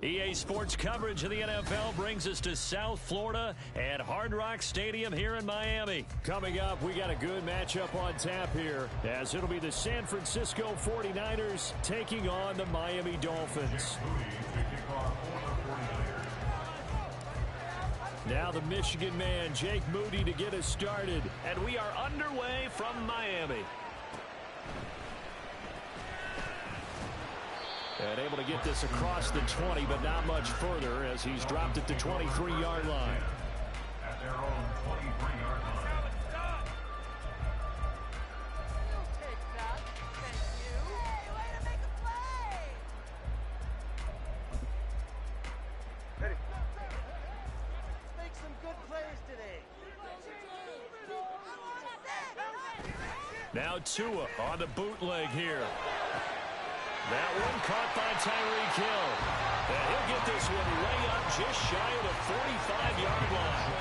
EA Sports coverage of the NFL brings us to South Florida at Hard Rock Stadium here in Miami. Coming up, we got a good matchup on tap here, as it'll be the San Francisco 49ers taking on the Miami Dolphins. Now the Michigan man, Jake Moody, to get us started. And we are underway from Miami. And able to get this across the 20, but not much further as he's dropped at the 23-yard line. At their own 23-yard line. Take that. Thank you. Hey, way to make a play. Ready. Make some good plays today. Now Tua on the bootleg here. That one caught by Tyreek Hill. And he'll get this one way up just shy of the 45-yard line.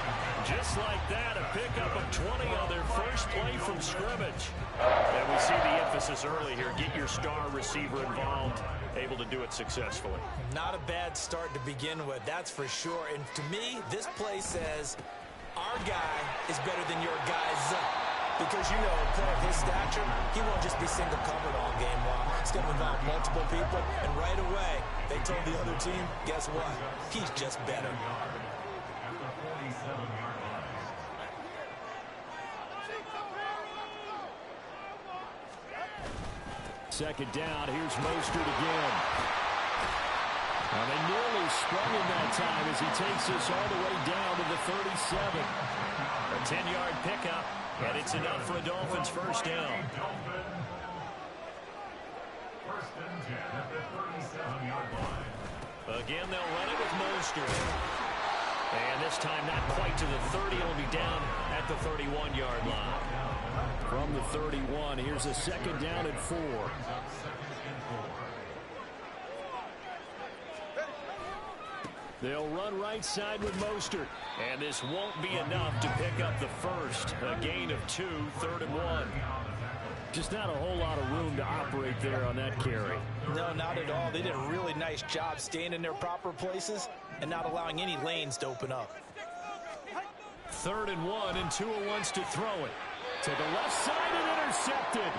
Just like that, a pickup of 20 on their first play from scrimmage. And we see the emphasis early here. Get your star receiver involved. Able to do it successfully. Not a bad start to begin with, that's for sure. And to me, this play says our guy is better than your guy's. Because, you know, a player of his stature, he won't just be single covered all game long. It's going to involve multiple people. And right away, they told the other team, guess what? He's just better. Second down, here's Mostert again. And they nearly sprung him that time as he takes this all the way down to the 37. A 10-yard pickup, and it's enough for a Dolphins first down. First and 10 at the 37-yard line. Again, they'll run it with Mostert. And this time not quite to the 30. It'll be down at the 31-yard line. From the 31, here's a second down and 4. They'll run right side with Mostert. And this won't be enough to pick up the first. A gain of 2, 3rd and 1. Just not a whole lot of room to operate there on that carry. No, not at all. They did a really nice job staying in their proper places and not allowing any lanes to open up. 3rd and 1, and Tua wants to throw it. To the left side and intercepted.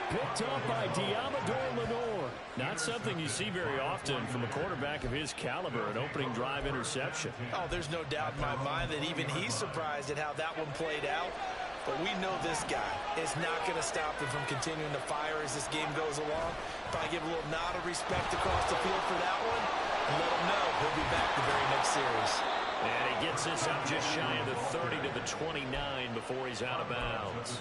Picked up by Diamador Lenore. Not something you see very often from a quarterback of his caliber, an opening drive interception. Oh, there's no doubt in my mind that even he's surprised at how that one played out. But we know this guy is not going to stop him from continuing to fire as this game goes along. Probably give a little nod of respect across the field for that one. And let him know he'll be back the very next series. And he gets this up just shy of the 30 to the 29 before he's out of bounds.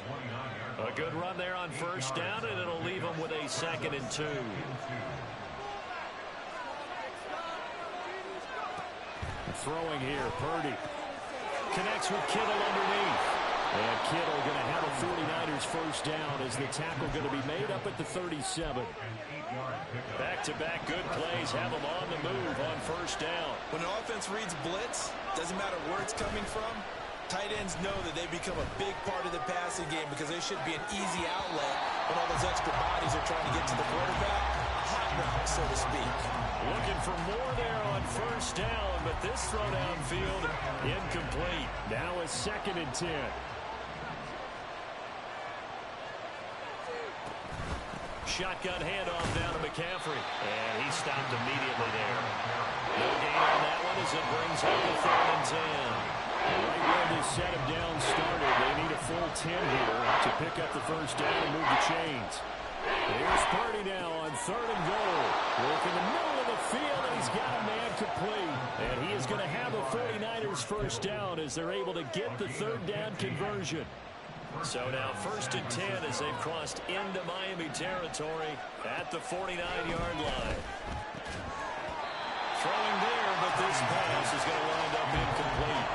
A good run there on first down, and it'll leave him with a 2nd and 2. Throwing here, Purdy. Connects with Kittle underneath. And Kittle going to have a 49ers first down as the tackle going to be made up at the 37. Back-to-back good plays have them on the move on first down. When an offense reads blitz, doesn't matter where it's coming from, tight ends know that they become a big part of the passing game because they should be an easy outlet when all those extra bodies are trying to get to the quarterback. A hot route, so to speak. Looking for more there on first down, but this throw downfield incomplete. Now a 2nd and 10. Shotgun handoff down to McCaffrey. And he stopped immediately there. No gain on that one as it brings up the 3rd and 10. Right where this set him down started, they need a full 10 here to pick up the first down and move the chains. Here's Purdy now on 3rd and goal. Work in the middle of the field, and he's got a man complete. And he is going to have a 49ers first down as they're able to get the 3rd down conversion. So now 1st and 10 as they've crossed into Miami territory at the 49-yard line. Throwing there, but this pass is going to wind up incomplete.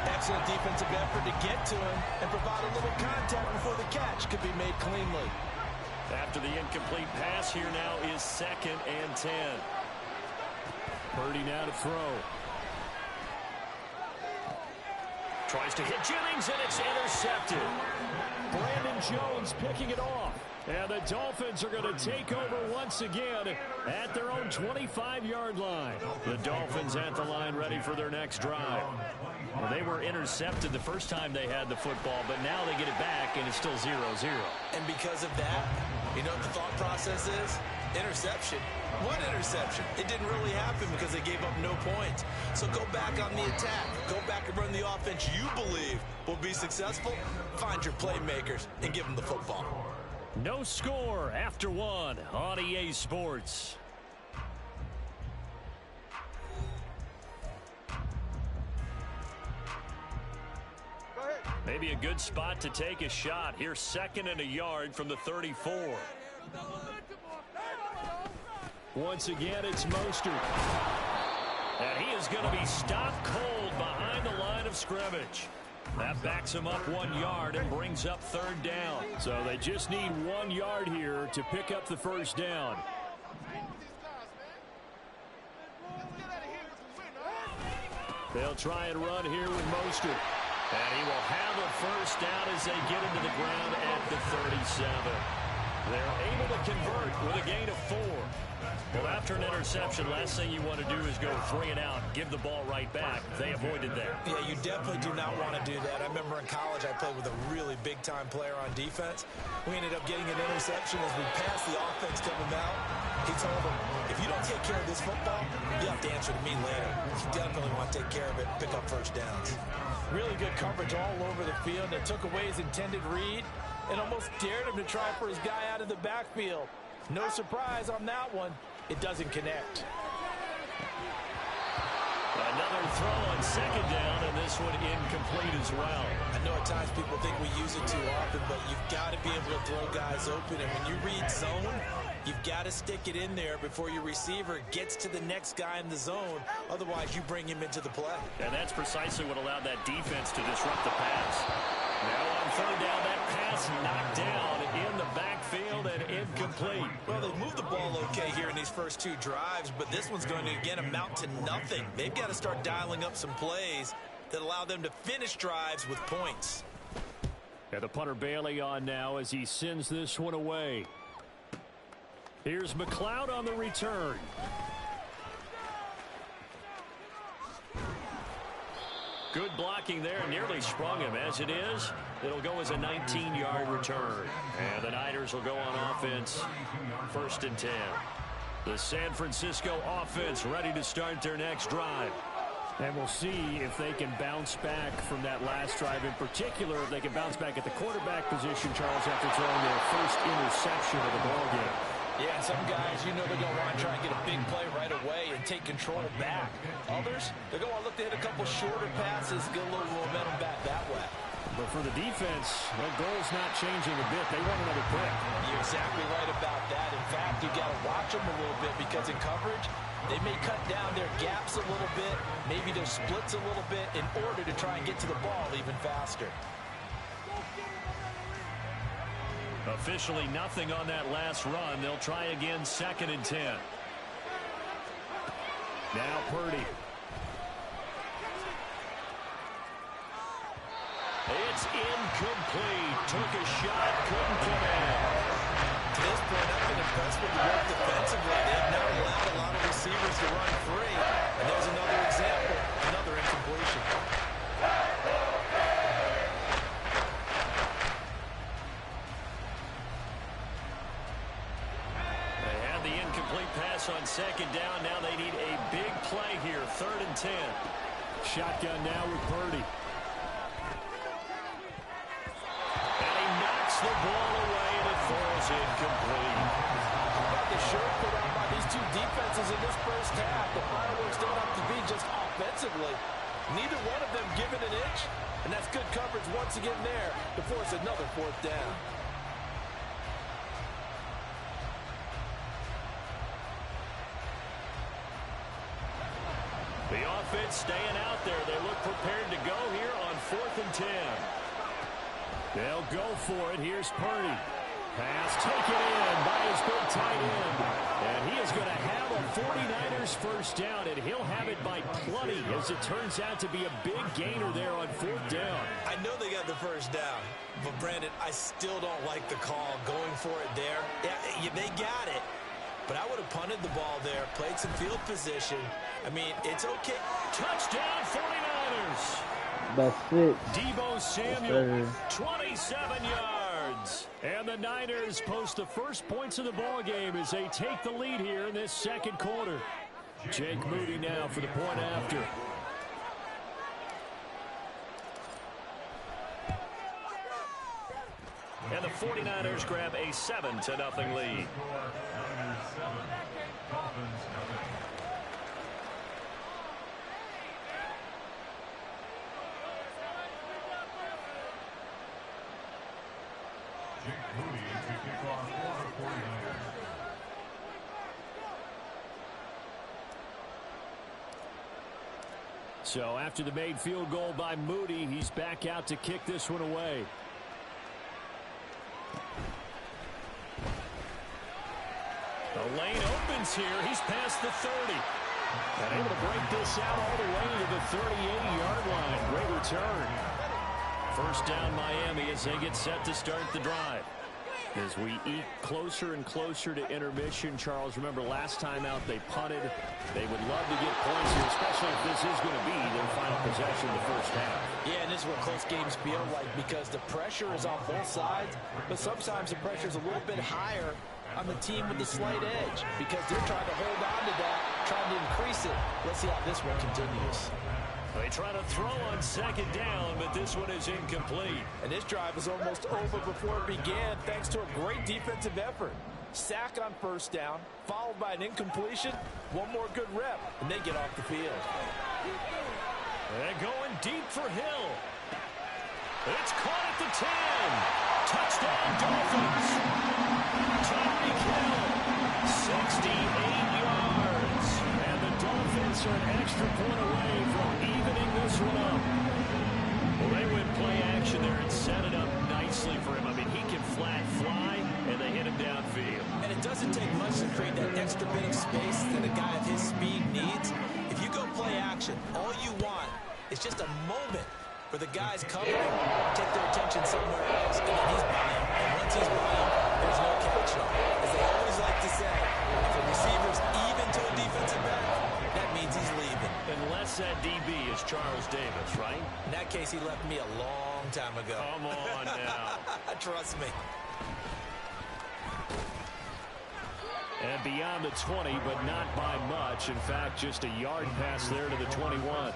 Excellent defensive effort to get to him and provide a little contact before the catch could be made cleanly. After the incomplete pass, here now is 2nd and 10. Purdy now to throw. Tries to hit Jennings, and it's intercepted. Brandon Jones picking it off. And the Dolphins are going to take over once again at their own own 25-yard line. The Dolphins at the line ready for their next drive. Well, they were intercepted the first time they had the football, but now they get it back, and it's still 0-0. And because of that, you know what the thought process is? Interception. One interception. It didn't really happen because they gave up no points. So go back on the attack. Go back and run the offense you believe will be successful. Find your playmakers and give them the football. No score after one on EA Sports. Maybe a good spot to take a shot. Here's 2nd and a yard from the 34. Once again, it's Mostert. And he is going to be stopped cold behind the line of scrimmage. That backs him up 1 yard and brings up 3rd down. So they just need 1 yard here to pick up the first down. They'll try and run here with Mostert. And he will have a first down as they get into the ground at the 37. They're able to convert with a gain of 4. Well, after an interception, last thing you want to do is go 3 and out, give the ball right back. They avoided that. Yeah, you definitely do not want to do that. I remember in college I played with a really big-time player on defense. We ended up getting an interception as we passed the offense coming out. He told him, if you don't take care of this football, you have to answer to me later. You definitely want to take care of it and pick up first downs. Really good coverage all over the field. They took away his intended read and almost dared him to try for his guy out of the backfield. No surprise on that one. It doesn't connect. Another throw on 2nd down, and this one incomplete as well. I know at times people think we use it too often, but you've got to be able to throw guys open. And when you read zone, you've got to stick it in there before your receiver gets to the next guy in the zone. Otherwise, you bring him into the play. And that's precisely what allowed that defense to disrupt the pass. Now on 3rd down, that pass knocked down in the backfield and incomplete. Well, they've moved the ball okay here in these first 2 drives, but this one's going to, again, amount to nothing. They've got to start dialing up some plays that allow them to finish drives with points. And the punter Bailey on now as he sends this one away. Here's McLeod on the return. Good blocking there, nearly sprung him. As it is, it'll go as a 19-yard return. And the Niners will go on offense, 1st and 10. The San Francisco offense ready to start their next drive. And we'll see if they can bounce back from that last drive. In particular, if they can bounce back at the quarterback position, Charles, after throwing their first interception of the ballgame. Yeah, some guys, you know they're going to want to try and get a big play right away and take control back. Others, they're going to look to hit a couple shorter passes, get a little momentum back that way. But for the defense, the goal's not changing a bit. They want another pick. You're exactly right about that. In fact, you got to watch them a little bit because in coverage, they may cut down their gaps a little bit, maybe their splits a little bit in order to try and get to the ball even faster. Officially nothing on that last run. They'll try again 2nd and 10. Now Purdy. It's incomplete. Took a shot, couldn't connect. To this point, I've been impressed with the work defensively. They've not allowed a lot of receivers to run free. And there's another example, another incompletion. On 2nd down, now they need a big play here, 3rd and 10. Shotgun now with Purdy. And he knocks the ball away, and it falls incomplete. How about the shirt put on by these 2 defenses in this first half? The fireworks don't have to be just offensively. Neither one of them given an inch, and that's good coverage once again there to force another 4th down. The offense staying out there. They look prepared to go here on 4th and 10. They'll go for it. Here's Purdy. Pass taken in by his big tight end. And he is going to have a 49ers first down, and he'll have it by plenty as it turns out to be a big gainer there on 4th down. I know they got the first down, but Brandon, I still don't like the call going for it there. Yeah, they got it. but I would have punted the ball there, played some field position. I mean, it's okay. Touchdown 49ers. That's it. Deebo Samuel, 27 yards. And the Niners post the first points of the ball game as they take the lead here in this second quarter. Jake Moody now for the point after. And the 49ers grab a 7-0 lead. So after the made field goal by Moody, he's back out to kick this one away. The lane opens here. He's past the 30. And able to break this out all the way to the 38-yard line. Great return. First down Miami as they get set to start the drive. As we eke closer and closer to intermission, Charles, remember last time out they punted. They would love to get points here, especially if this is going to be their final possession of the first half. Yeah, and this is what close games feel like because the pressure is on both sides, but sometimes the pressure is a little bit higher on the team with the slight edge because they're trying to hold on to that, trying to increase it. Let's see how this one continues. They try to throw on second down, but this one is incomplete. And this drive was almost over before it began thanks to a great defensive effort. Sack on first down, followed by an incompletion, one more good rep, and they get off the field. They're going deep for Hill. It's caught at the 10. Touchdown, Dolphins. Tyreek Hill, 68 yards. And the Dolphins are an extra point away from evening this one up. Well, they went play action there and set it up nicely for him. I mean, he can flat fly, and they hit him downfield. And it doesn't take much to create that extra bit of space that a guy of his speed needs. If you go play action, all you want is just a moment for the guys covering, take their attention somewhere else, and then he's by him. And once he's by him, there's no catching him. As they always like to say, if a receiver's even to a defensive back, that means he's leaving. Unless that DB is Charles Davis, right? In that case, he left me a long time ago. Come on now. Trust me. And beyond the 20, but not by much. In fact, just a yard pass there to the 21.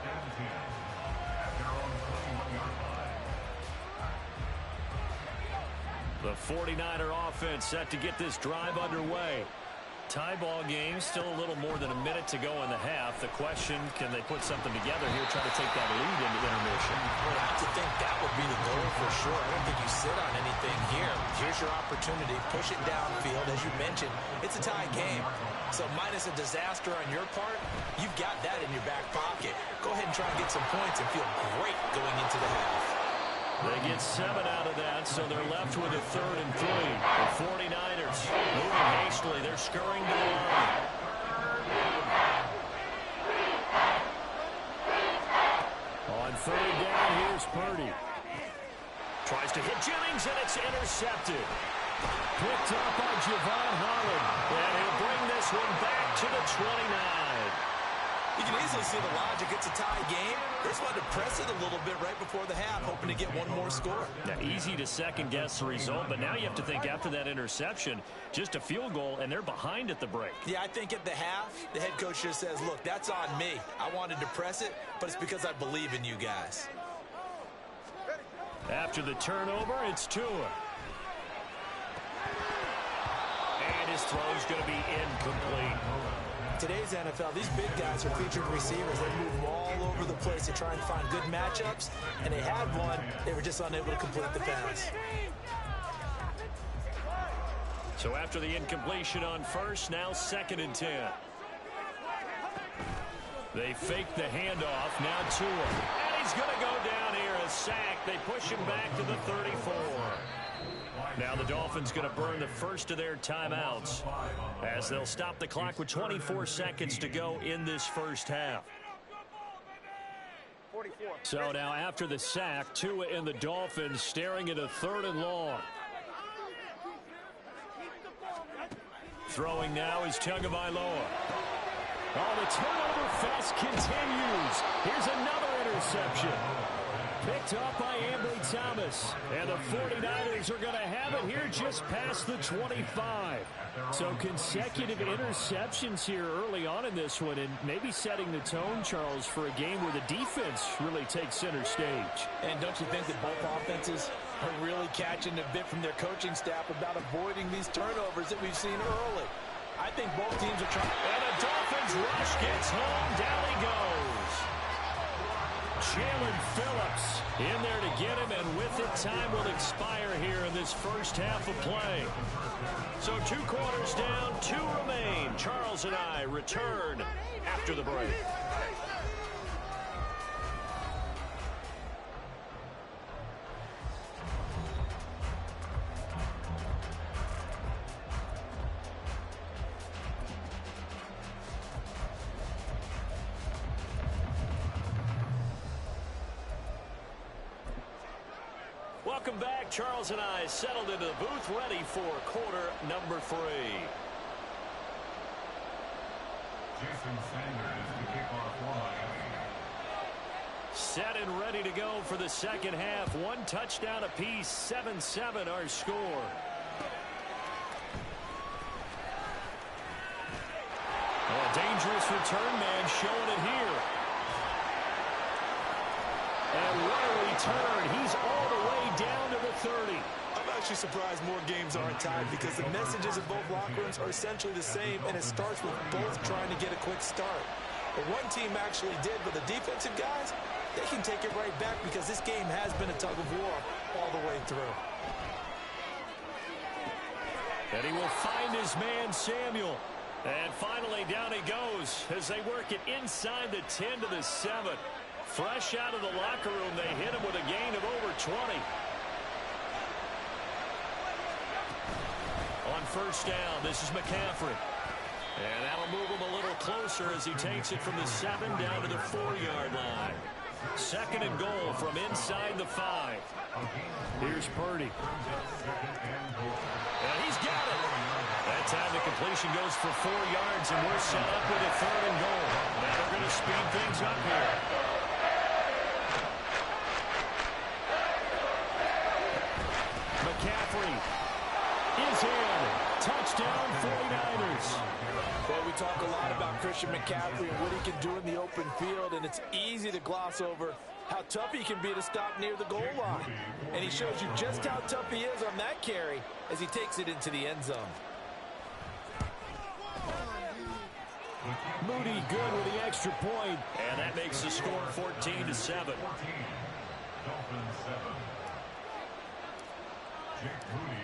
The 49er offense set to get this drive underway. Tie ball game, still a little more than a minute to go in the half. The question, can they put something together here, try to take that lead into intermission? Well, I have to think that would be the goal for sure. I don't think you sit on anything here. Here's your opportunity. Push it downfield. As you mentioned, it's a tie game. So minus a disaster on your part, you've got that in your back pocket. Go ahead and try and get some points and feel great going into the half. They get 7 out of that, so they're left with a 3rd and 3. The 49ers moving hastily. They're scurrying to the line. On 3rd down, here's Purdy. Tries to hit Jennings, and it's intercepted. Picked up by Javon Holland. And he'll bring this one back to the 29. You can easily see the logic. It's a tie game. They just wanted to press it a little bit right before the half, hoping to get one more score. Yeah, easy to second-guess the result, but now you have to think after that interception, just a field goal, and they're behind at the break. Yeah, I think at the half, the head coach just says, look, that's on me. I wanted to press it, but it's because I believe in you guys. After the turnover, it's Tua. And his throw's going to be incomplete. Today's NFL, these big guys are featured receivers. They move all over the place to try and find good matchups, and they had one. They were just unable to complete the pass. So after the incompletion on first, now 2nd and 10. They fake the handoff. Now Tua. And he's going to go down here, a sack. They push him back to the 34. Now the Dolphins going to burn the first of their timeouts as they'll stop the clock with 24 seconds to go in this first half. So now after the sack, Tua and the Dolphins staring at a 3rd and long. Throwing now is Tagovailoa. Oh, the turnover fest continues. Here's another interception. Picked up by Ambry Thomas. And the 49ers are going to have it here just past the 25. So consecutive interceptions here early on in this one, and maybe setting the tone, Charles, for a game where the defense really takes center stage. And don't you think that both offenses are really catching a bit from their coaching staff about avoiding these turnovers that we've seen early? I think both teams are trying. And a Dolphins rush gets home. Down he goes. Jalen Phillips in there to get him, and with it, time will expire here in this first half of play. So 2 quarters down, 2 remain. Charles and I return after the break. Welcome back. Charles and I settled into the booth, ready for quarter number 3. Jason Sanders to kick off for Miami. Set and ready to go for the second half. 1 touchdown apiece, 7-7 our score. A dangerous return man showing it here. And what a return. He's all the way down to the 30. I'm actually surprised more games aren't tied because the messages in both locker rooms are essentially the same, and it starts with both trying to get a quick start. But one team actually did, but the defensive guys, they can take it right back because this game has been a tug of war all the way through. And he will find his man, Samuel. And finally, down he goes as they work it inside the 10 to the 7. Fresh out of the locker room, they hit him with a gain of over 20. On first down, this is McCaffrey. And that'll move him a little closer as he takes it from the 7 down to the 4-yard line. Second and goal from inside the 5. Here's Purdy. And he's got it. That time the completion goes for 4 yards, and we're set up with a 3rd and goal. Now they're going to speed things up here. McCaffrey is in. Touchdown 49ers. Well, we talk a lot about Christian McCaffrey and what he can do in the open field, and it's easy to gloss over how tough he can be to stop near the goal line. And he shows you just how tough he is on that carry as he takes it into the end zone. Moody good with the extra point, and that makes the score 14-7.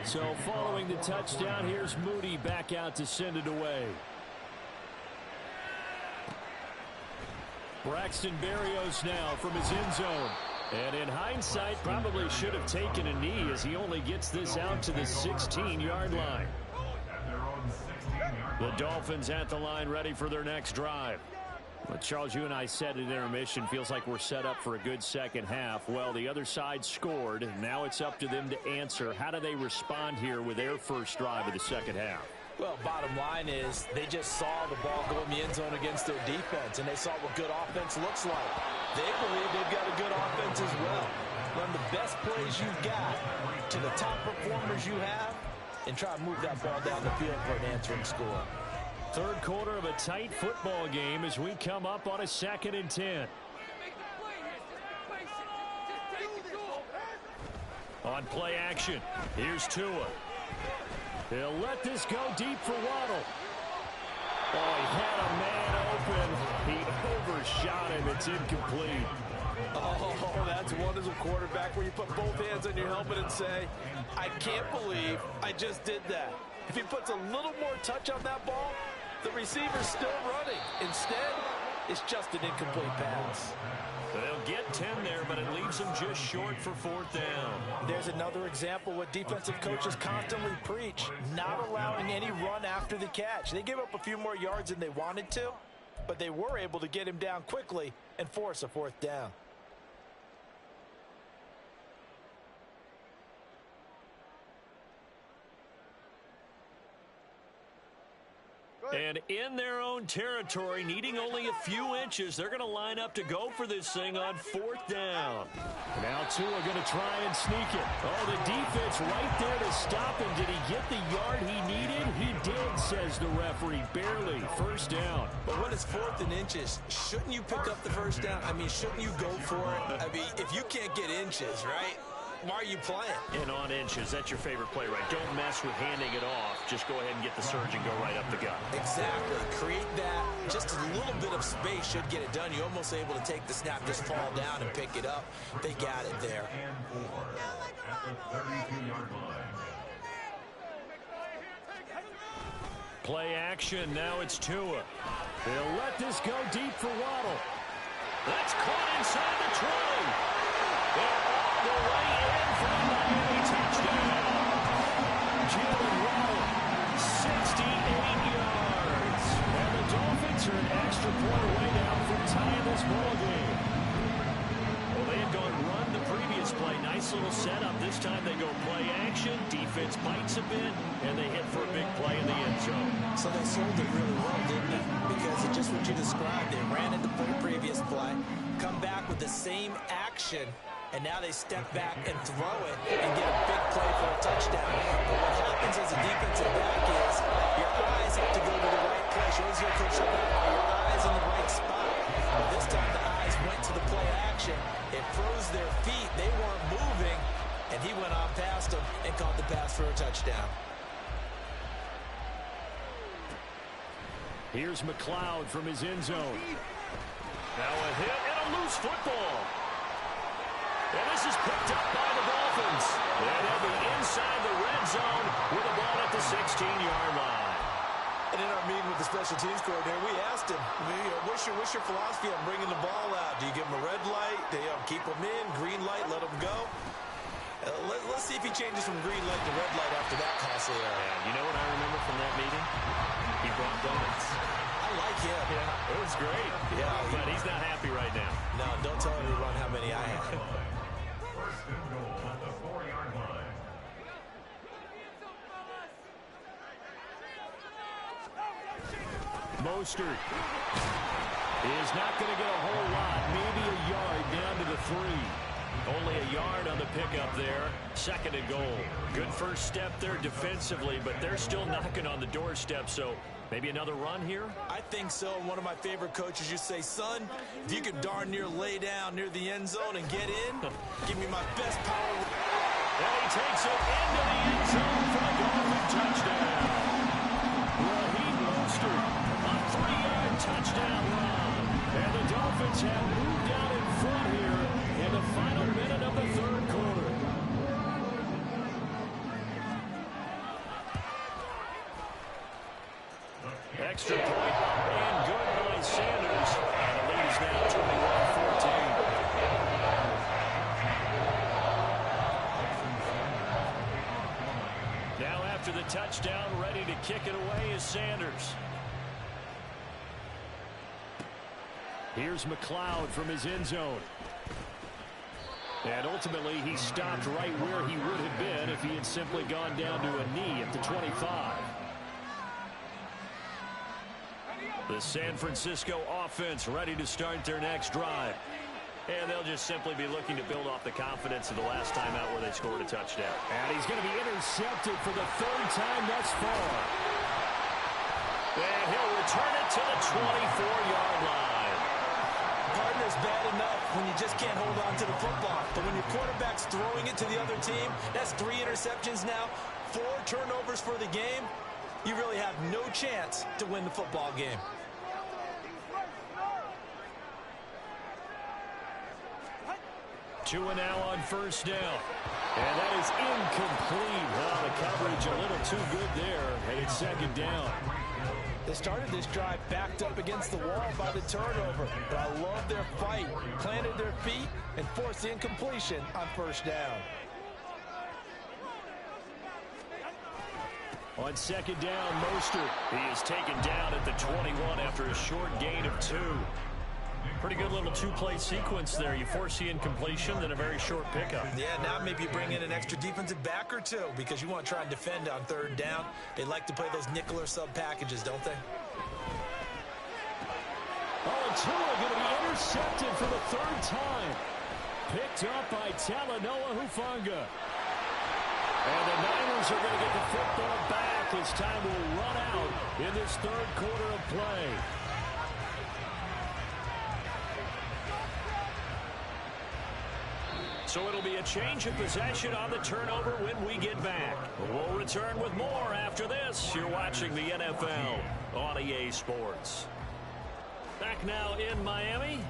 So following the touchdown, here's Moody back out to send it away. Braxton Berrios now from his end zone. And in hindsight, probably should have taken a knee as he only gets this out to the 16-yard line. The Dolphins at the line ready for their next drive. But Charles, you and I said at intermission, feels like we're set up for a good second half. Well, the other side scored, and now it's up to them to answer. How do they respond here with their first drive of the second half? Well, bottom line is they just saw the ball go in the end zone against their defense, and they saw what good offense looks like. They believe they've got a good offense as well. Run the best plays you've got to the top performers you have, and try to move that ball down the field for an answering score. Third quarter of a tight football game as we come up on a 2nd and 10. On play action, here's Tua. He'll let this go deep for Waddle. Oh, he had a man open. He overshot him. It's incomplete. Oh, that's one as a quarterback where you put both hands on your helmet and say, I can't believe I just did that. If he puts a little more touch on that ball, the receiver's still running. Instead, it's just an incomplete pass. They'll get 10 there, but it leaves them just short for 4th down. There's another example what defensive coaches constantly preach, not allowing any run after the catch. They gave up a few more yards than they wanted to, but they were able to get him down quickly and force a 4th down. And in their own territory, needing only a few inches, they're going to line up to go for this thing on 4th down. Now Tua going to try and sneak it. Oh, the defense right there to stop him. Did he get the yard he needed? He did, says the referee. Barely. 1st down. But when it's 4th and inches, shouldn't you pick up the 1st down? I mean, shouldn't you go for it? I mean, if you can't get inches, right? Why are you playing? And on inches, that's your favorite play, right? Don't mess with handing it off. Just go ahead and get the surge and go right up the gut. Exactly. Create that. Just a little bit of space should get it done. You're almost able to take the snap, just fall down and pick it up. They got it there. And 4 at the 32-yard line. Play action. Now it's Tua. They'll let this go deep for Waddle. That's caught inside the 20. They're all the way in for the Miami touchdown. Jalen Waddle, 68 yards. And the Dolphins are an extra point away now from tying this ball game. Well, they had gone run the previous play. Nice little setup. This time they go play action. Defense bites a bit, and they hit for a big play in the end zone. So they sold it really well, didn't they? Because it's just what you described. They ran it the previous play, come back with the same action, and now they step back and throw it and get a big play for a touchdown. But what happens as a defensive back is your eyes have to go to the right place. You always hear Coach say, are your eyes in the right spot? Well, this time the eyes went to the play action. It froze their feet. They weren't moving, and he went on past them and caught the pass for a touchdown. Here's McLeod from his end zone. Now a hit and a loose football. And this is picked up by the Dolphins. And they'll be inside the red zone with the ball at the 16-yard line. And in our meeting with the special teams coordinator, we asked him, what's your philosophy on bringing the ball out? Do you give him a red light? Do you keep him in? Green light, let him go? Let's see if he changes from green light to red light after that costly error. And you know what I remember from that meeting? He brought donuts. I like him. Yeah, it was great. Yeah, but he's not happy right now. No, don't tell everyone how many I have. 1st and goal at the 4-yard line. Mostert is not going to get a whole lot. Maybe a yard down to the 3. Only a yard on the pickup there. 2nd and goal. Good first step there defensively, but they're still knocking on the doorstep, so maybe another run here? I think so. One of my favorite coaches used to say, son, if you could darn near lay down near the end zone and get in, give me my best power. And he takes it into the end zone for a Dolphin touchdown. Raheem Mostert, A 3-yard touchdown run. and the Dolphins have moved out in front here in the final minute of the 3rd quarter. Extra point and good by Sanders. And the lead is now 21-14. Now after the touchdown, ready to kick it away is Sanders. Here's McLeod from his end zone. And ultimately, he stopped right where he would have been if he had simply gone down to a knee at the 25. The San Francisco offense ready to start their next drive. And they'll just simply be looking to build off the confidence of the last time out where they scored a touchdown. And he's going to be intercepted for the 3rd time thus far. And he'll return it to the 24-yard line. Partner's bad enough when you just can't hold on to the football. But when your quarterback's throwing it to the other team, that's 3 interceptions now, 4 turnovers for the game. You really have no chance to win the football game. Tua now on 1st down. And that is incomplete. Well, the coverage a little too good there, and it's 2nd down. They started this drive backed up against the wall by the turnover, but I love their fight, planted their feet, and forced the incompletion on 1st down. On 2nd down, Mostert. He is taken down at the 21 after a short gain of 2. Pretty good little two-play sequence there. You force the incompletion, then a very short pickup. Yeah, now maybe you bring in an extra defensive back or two because you want to try and defend on third down. They like to play those nickel or sub packages, don't they? Oh, and Tua going to be intercepted for the third time. Picked up by Talanoa Hufanga. And the Niners are going to get the football back as time will run out in this third quarter of play. So it'll be a change of possession on the turnover when we get back. We'll return with more after this. You're watching the NFL on EA Sports. Back now in Miami.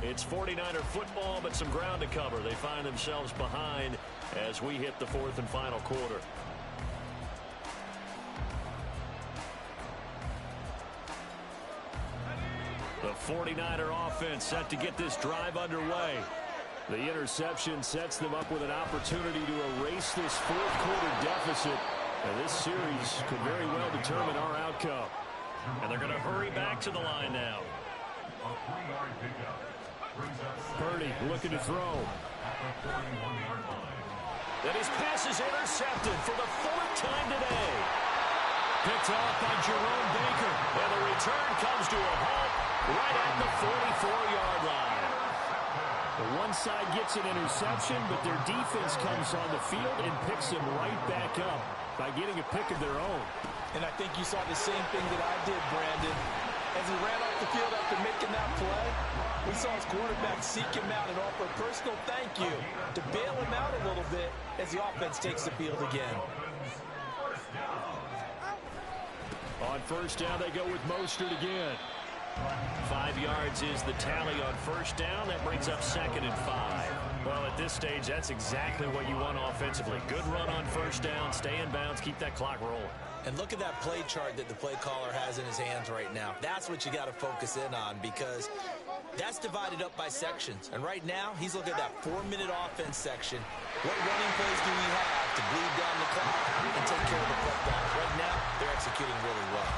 It's 49er football, but some ground to cover. They find themselves behind as we hit the fourth and final quarter. The 49er offense set to get this drive underway. The interception sets them up with an opportunity to erase this fourth quarter deficit. And this series could very well determine our outcome. And they're going to hurry back to the line now. A 3-yard pickup. Purdy looking to throw. Then his pass is intercepted for the fourth time today. Picked off by Jerome Baker. And the return comes to a halt right at the 44-yard line. The one side gets an interception, but their defense comes on the field and picks them right back up by getting a pick of their own. And I think you saw the same thing that I did, Brandon. As he ran off the field after making that play, we saw his quarterback seek him out and offer a personal thank you to bail him out a little bit as the offense takes the field again. On first down, they go with Mostert again. 5 yards is the tally on first down. That brings up 2nd and 5. Well, at this stage, that's exactly what you want offensively. Good run on first down, stay in bounds, keep that clock rolling. And look at that play chart that the play caller has in his hands right now. That's what you got to focus in on because that's divided up by sections. And right now, he's looking at that 4-minute offense section. What running plays do we have to bleed down the clock and take care of the football? Right now, they're executing really well.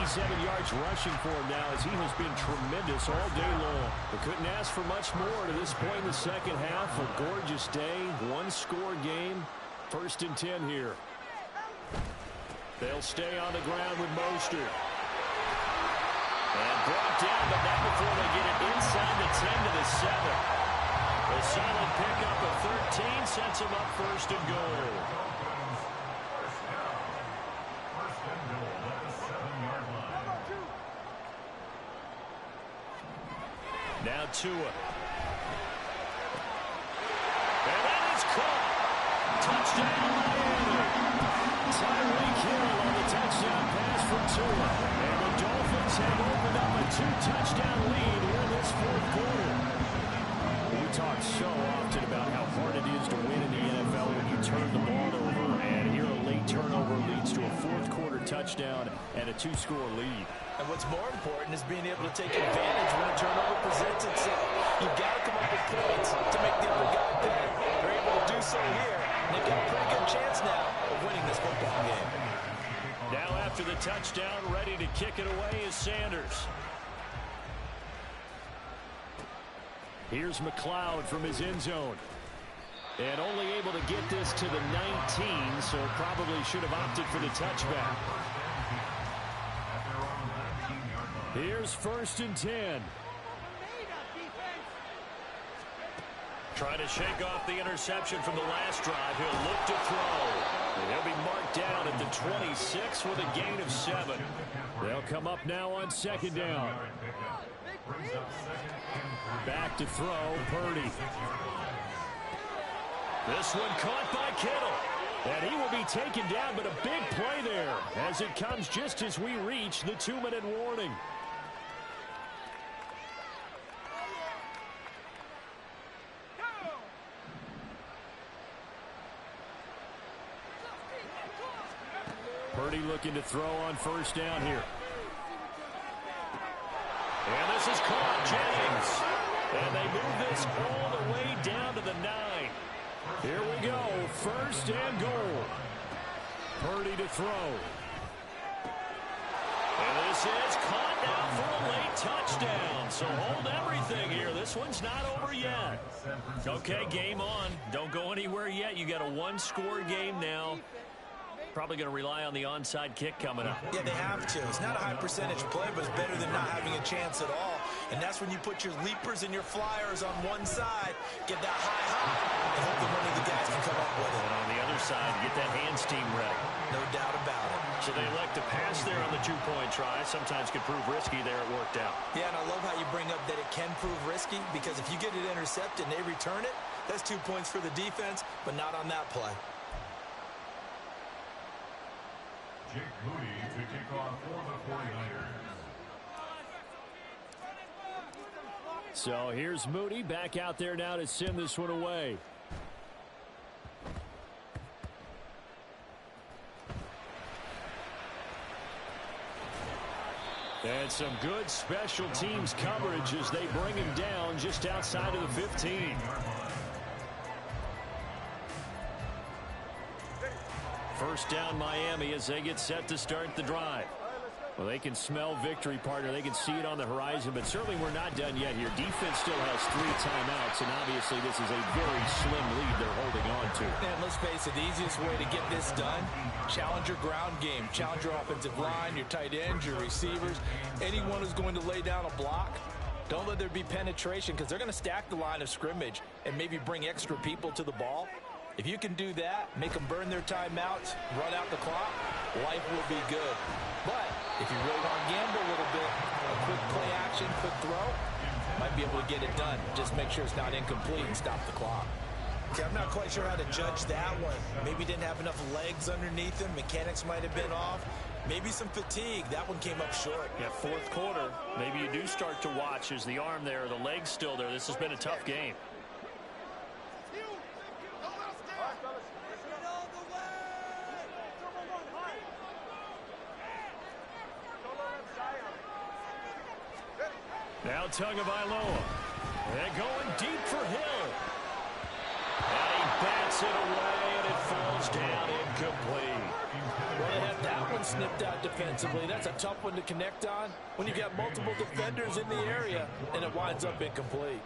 87 yards rushing for him now as he has been tremendous all day long. We couldn't ask for much more to this point in the second half. A gorgeous day, one-score game. 1st and 10 here. They'll stay on the ground with Mostert. And brought down, but not before they get it inside the 10 to the 7. A solid pickup of 13 sets them up 1st and goal. Now Tua. And that is caught. Touchdown, Miami. Tyreek Hill on the touchdown pass from Tua. And the Dolphins have opened up a 2-touchdown lead here in this fourth quarter. We talk so often about how hard it is to win in the NFL when you turn the ball over. And here a late turnover leads to a fourth quarter touchdown and a 2-score lead. And what's more important is being able to take advantage when a turnover presents itself. You've got to come up with points to make the other guy pay. They're able to do so here, and they've got a pretty good chance now of winning this football game. Now after the touchdown, ready to kick it away is Sanders. Here's McLeod from his end zone. And only able to get this to the 19, so probably should have opted for the touchback. Here's 1st and 10. Trying to shake off the interception from the last drive. He'll look to throw. And he'll be marked down at the 26 with a gain of 7. They'll come up now on 2nd down. Back to throw, Purdy. This one caught by Kittle. And he will be taken down, but a big play there as it comes just as we reach the 2-minute warning. Purdy looking to throw on first down here. And this is caught, Jennings. And they move this all the way down to the 9. Here we go, 1st and goal. Purdy to throw. And this is caught now for a late touchdown. So hold everything here. This one's not over yet. Okay, game on. Don't go anywhere yet. You got a one-score game now. Probably going to rely on the onside kick coming up. Yeah, they have to. It's not a high percentage play, but it's better than not having a chance at all. And that's when you put your leapers and your flyers on one side, get that high, and hope that one of the guys can come up with it. And on the other side, get that hands team ready. No doubt about it. So they elect to pass there on the two-point try. Sometimes could prove risky there. It worked out. Yeah, and I love how you bring up that it can prove risky, because if you get it intercepted and they return it, that's 2 points for the defense, but not on that play. Jake Moody to kick off for the 49ers. So here's Moody back out there now to send this one away. And some good special teams coverage as they bring him down just outside of the 15. First down Miami as they get set to start the drive. Well, they can smell victory, partner. They can see it on the horizon, but certainly we're not done yet here. Defense still has 3 timeouts, and obviously this is a very slim lead they're holding on to. And let's face it, the easiest way to get this done, challenge your ground game. Challenge your offensive line, your tight ends, your receivers, anyone who's going to lay down a block. Don't let there be penetration, because they're going to stack the line of scrimmage and maybe bring extra people to the ball. If you can do that, make them burn their timeouts, run out the clock, life will be good. But if you really want to gamble a little bit, a quick play action, quick throw, might be able to get it done. Just make sure it's not incomplete and stop the clock. Okay, I'm not quite sure how to judge that one. Maybe didn't have enough legs underneath him. Mechanics might have been off. Maybe some fatigue. That one came up short. Yeah, fourth quarter. Maybe you do start to watch. Is the arm there, the leg's still there? This has been a tough game. Now Tagovailoa. They're going deep for Hill. And he bats it away, and it falls down incomplete. Well, they had that one snipped out defensively. That's a tough one to connect on when you've got multiple defenders in the area, and it winds up incomplete.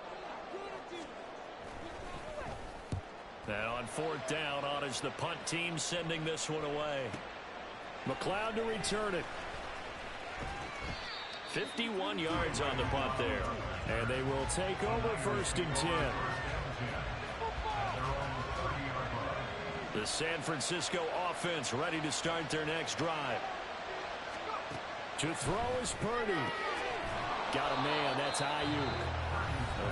Now on fourth down, on is the punt team sending this one away. McLeod to return it. 51 yards on the punt there. And they will take over first and 10. The San Francisco offense ready to start their next drive. To throw is Purdy. Got a man, that's Ayuk.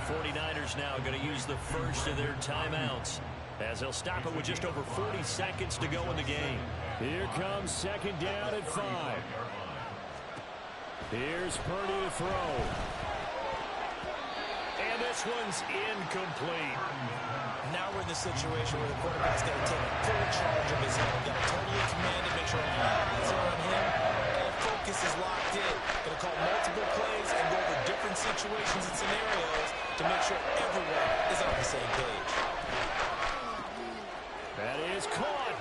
The 49ers now going to use the first of their timeouts, as they'll stop it with just over 40 seconds to go in the game. Here comes second down at 5. Here's Purdy to throw. And this one's incomplete. Now we're in the situation where the quarterback's got to take full charge of his own. Got to totally command it, make sure all eyes are on him. All focus is locked in. Going to call multiple plays and go over different situations and scenarios to make sure everyone is on the same page. That is caught.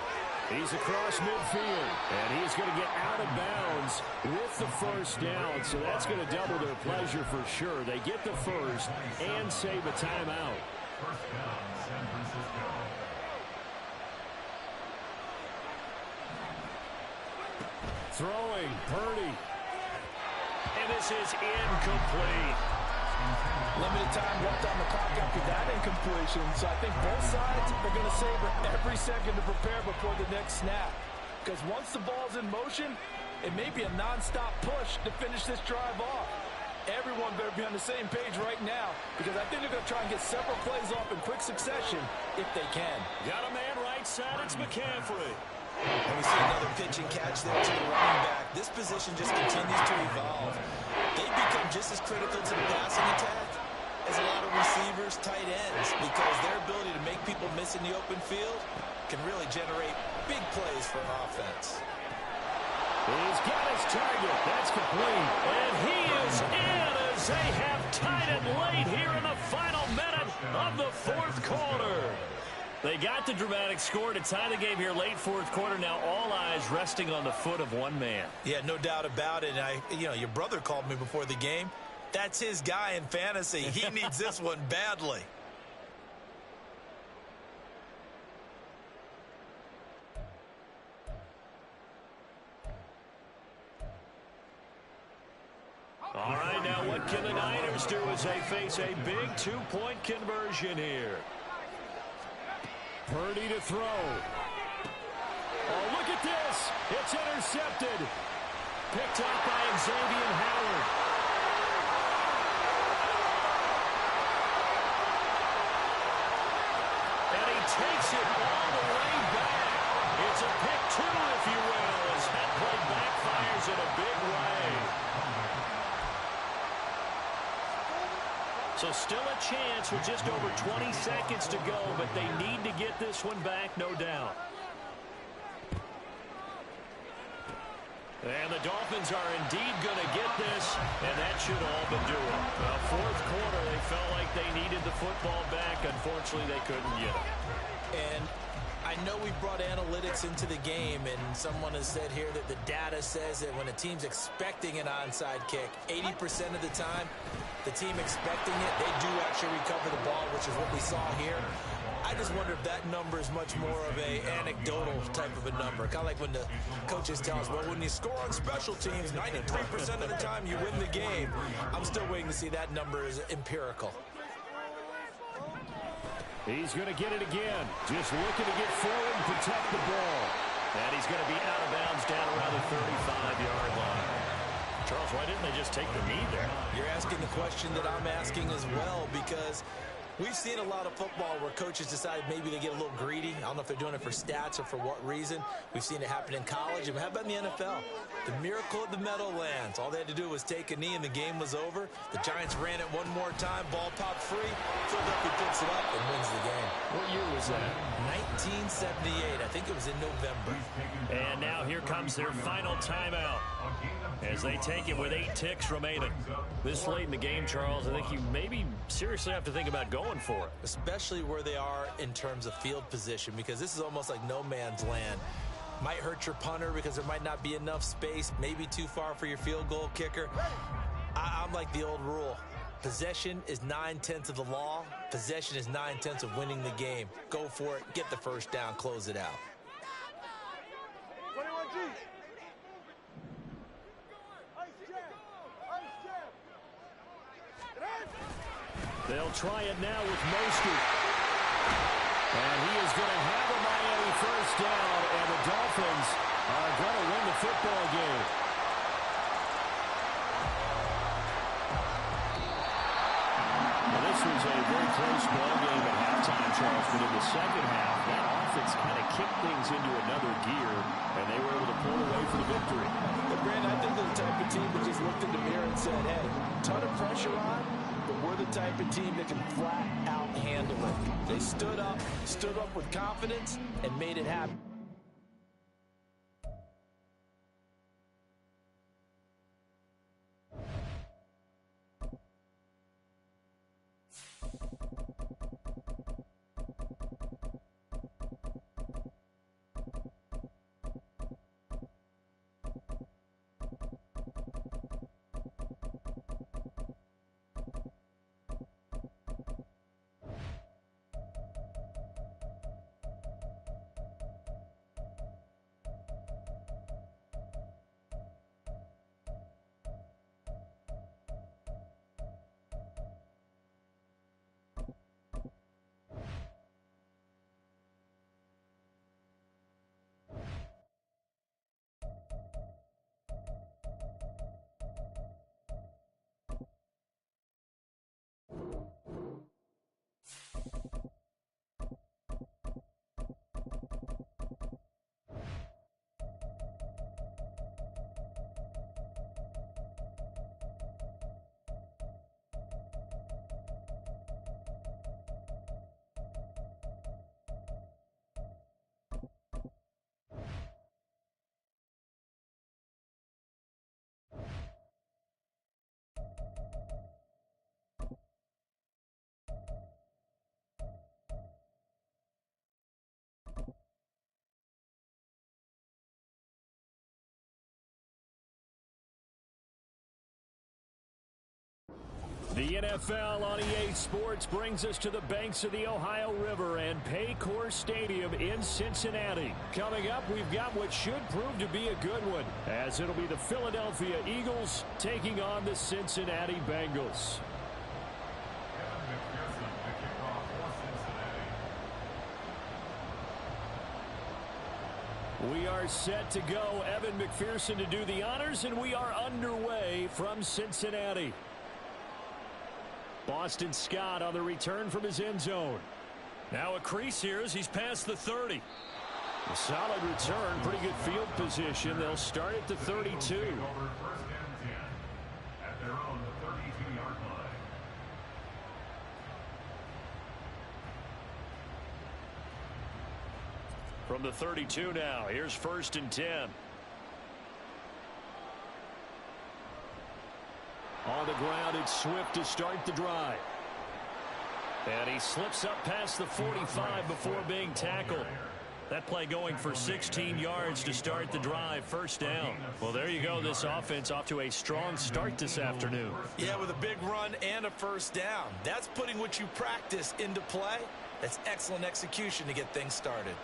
He's across midfield, and he's going to get out of bounds with the first down, so that's going to double their pleasure for sure. They get the first and save a timeout. First down, San Francisco. Throwing, Purdy. And this is incomplete. Limited time left on the clock after that incompletion, so I think both sides are going to savor every second to prepare before the next snap. Because once the ball's in motion, it may be a non-stop push to finish this drive off. Everyone better be on the same page right now, because I think they're going to try and get several plays off in quick succession if they can. Got a man right side, it's McCaffrey. And we see another pitch and catch there to the running back. This position just continues to evolve. They become just as critical to the passing attack as a lot of receivers, tight ends, because their ability to make people miss in the open field can really generate big plays for an offense. He's got his target. That's complete. And he is in as they have tied it late here in the final minute of the fourth quarter. They got the dramatic score to tie the game here late fourth quarter. Now all eyes resting on the foot of one man. Yeah, no doubt about it. Your brother called me before the game. That's his guy in fantasy. He needs this one badly. All right, now what can the Niners do as they face a big two-point conversion here? Purdy to throw. Oh, look at this. It's intercepted. Picked up by Xavier Howard. And he takes it all the way back. It's a pick two, if you will, as that play backfires in a big way. So still a chance with just over 20 seconds to go, but they need to get this one back, no doubt. And the Dolphins are indeed going to get this, and that should all but do it. Well, fourth quarter, they felt like they needed the football back. Unfortunately, they couldn't get it. And I know we brought analytics into the game, and someone has said here that the data says that when a team's expecting an onside kick, 80% of the time, the team expecting it, they do actually recover the ball, which is what we saw here. I just wonder if that number is much more of a anecdotal type of a number. Kind of like when the coaches tell us, well, when you score on special teams, 93% of the time you win the game. I'm still waiting to see that number is empirical. He's going to get it again. Just looking to get forward and protect the ball. And he's going to be out of bounds down around the 35-yard line. Charles, why didn't they just take the knee there? You're asking the question that I'm asking as well, because we've seen a lot of football where coaches decide maybe they get a little greedy. I don't know if they're doing it for stats or for what reason. We've seen it happen in college. And how about in the NFL? The miracle of the Meadowlands. All they had to do was take a knee and the game was over. The Giants ran it one more time. Ball popped free. Philadelphia picks it up and wins the game. What year was that? 1978. I think it was in November. And now here comes their final timeout as they take it with 8 ticks remaining. This late in the game, Charles, I think you maybe seriously have to think about going for it. Especially where they are in terms of field position, because this is almost like no man's land. Might hurt your punter because there might not be enough space, maybe too far for your field goal kicker. I'm like the old rule. Possession is 9/10 of the law. Possession is 9/10 of winning the game. Go for it, get the first down, close it out. 21G. They'll try it now with Mostert. And he is going to have a Miami first down, and the Dolphins are going to win the football game. Well, this was a very close ball game at halftime, Charles, but in the second half, that offense kind of kicked things into another gear, and they were able to pull away for the victory. But, Brandon, I think they're the type of team that just looked in the mirror and said, hey, ton of pressure on, but we're the type of team that can flat out handle it. They stood up with confidence, and made it happen. The NFL on EA Sports brings us to the banks of the Ohio River and Paycor Stadium in Cincinnati. Coming up, we've got what should prove to be a good one, as it'll be the Philadelphia Eagles taking on the Cincinnati Bengals. We are set to go. Evan McPherson to do the honors, and we are underway from Cincinnati. Boston Scott on the return from his end zone. Now a crease here as he's past the 30. A solid return, pretty good field position. They'll start at the 32. First and 10 at their own 32-yard line. From the 32 now, here's 1st and 10. On the ground, it's Swift to start the drive. And he slips up past the 45 before being tackled. That play going for 16 yards to start the drive. First down. Well, there you go. This offense off to a strong start this afternoon. Yeah, with a big run and a first down. That's putting what you practice into play. That's excellent execution to get things started.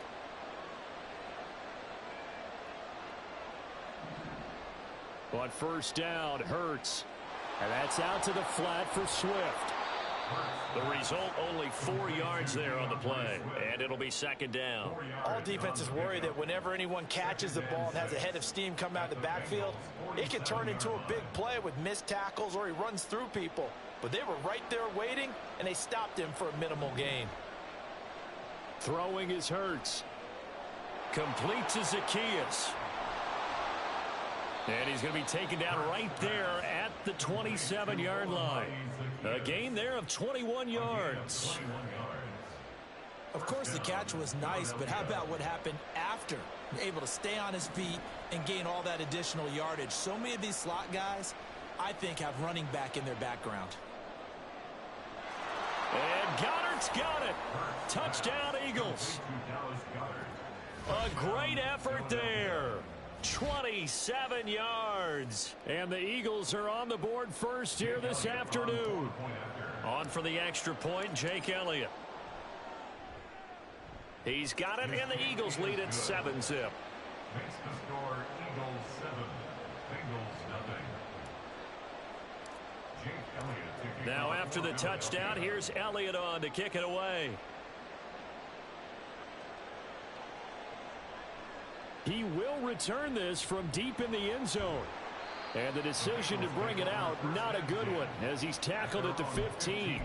On first down, Hurts. And that's out to the flat for Swift. The result, only 4 yards there on the play. And it'll be 2nd down. All defenses worry that whenever anyone catches the ball and has a head of steam come out of the backfield, it can turn into a big play with missed tackles or he runs through people. But they were right there waiting, and they stopped him for a minimal gain. Throwing is Hurts. Complete to Zacchaeus. And he's going to be taken down right there at the 27-yard line. A gain there of 21 yards. Of course, the catch was nice, but how about what happened after? Able to stay on his feet and gain all that additional yardage. So many of these slot guys, I think, have running back in their background. And Goddard's got it. Touchdown, Eagles. A great effort there. 27 yards. And the Eagles are on the board first here this afternoon. On for the extra point, Jake Elliott. He's got it, and the Eagles lead at 7-zip. Makes the score Eagles 7, Bengals nothing. Jake Elliott taking Now after the touchdown, here's Elliott on to kick it away. He will return this from deep in the end zone. And the decision to bring it out, not a good one, as he's tackled at the 15.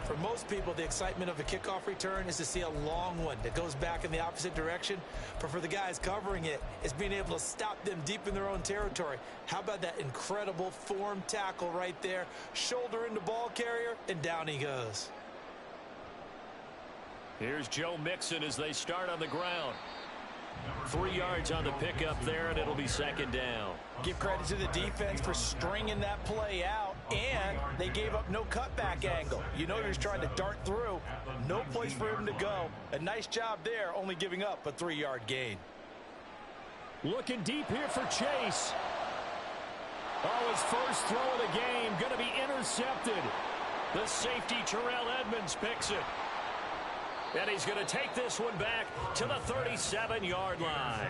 For most people, the excitement of a kickoff return is to see a long one that goes back in the opposite direction. But for the guys covering it, it's being able to stop them deep in their own territory. How about that incredible form tackle right there? Shoulder into ball carrier, and down he goes. Here's Joe Mixon as they start on the ground. 3 yards on the pickup there, and it'll be 2nd down. Give credit to the defense for stringing that play out, and they gave up no cutback angle. You know, he was trying to dart through. No place for him to go. A nice job there, only giving up a 3-yard gain. Looking deep here for Chase. Oh, his first throw of the game going to be intercepted. The safety, Terrell Edmonds, picks it. And he's going to take this one back to the 37-yard line.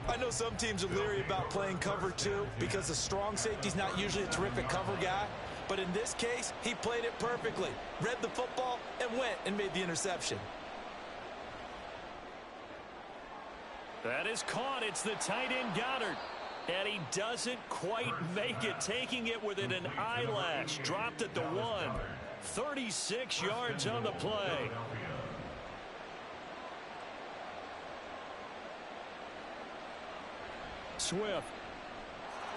I know some teams are leery about playing cover 2 because the strong safety's not usually a terrific cover guy. But in this case, he played it perfectly. Read the football and went and made the interception. That is caught. It's the tight end Goddard. And he doesn't quite make it, taking it within an eyelash. Dropped at the 1. 36 yards on the play. Swift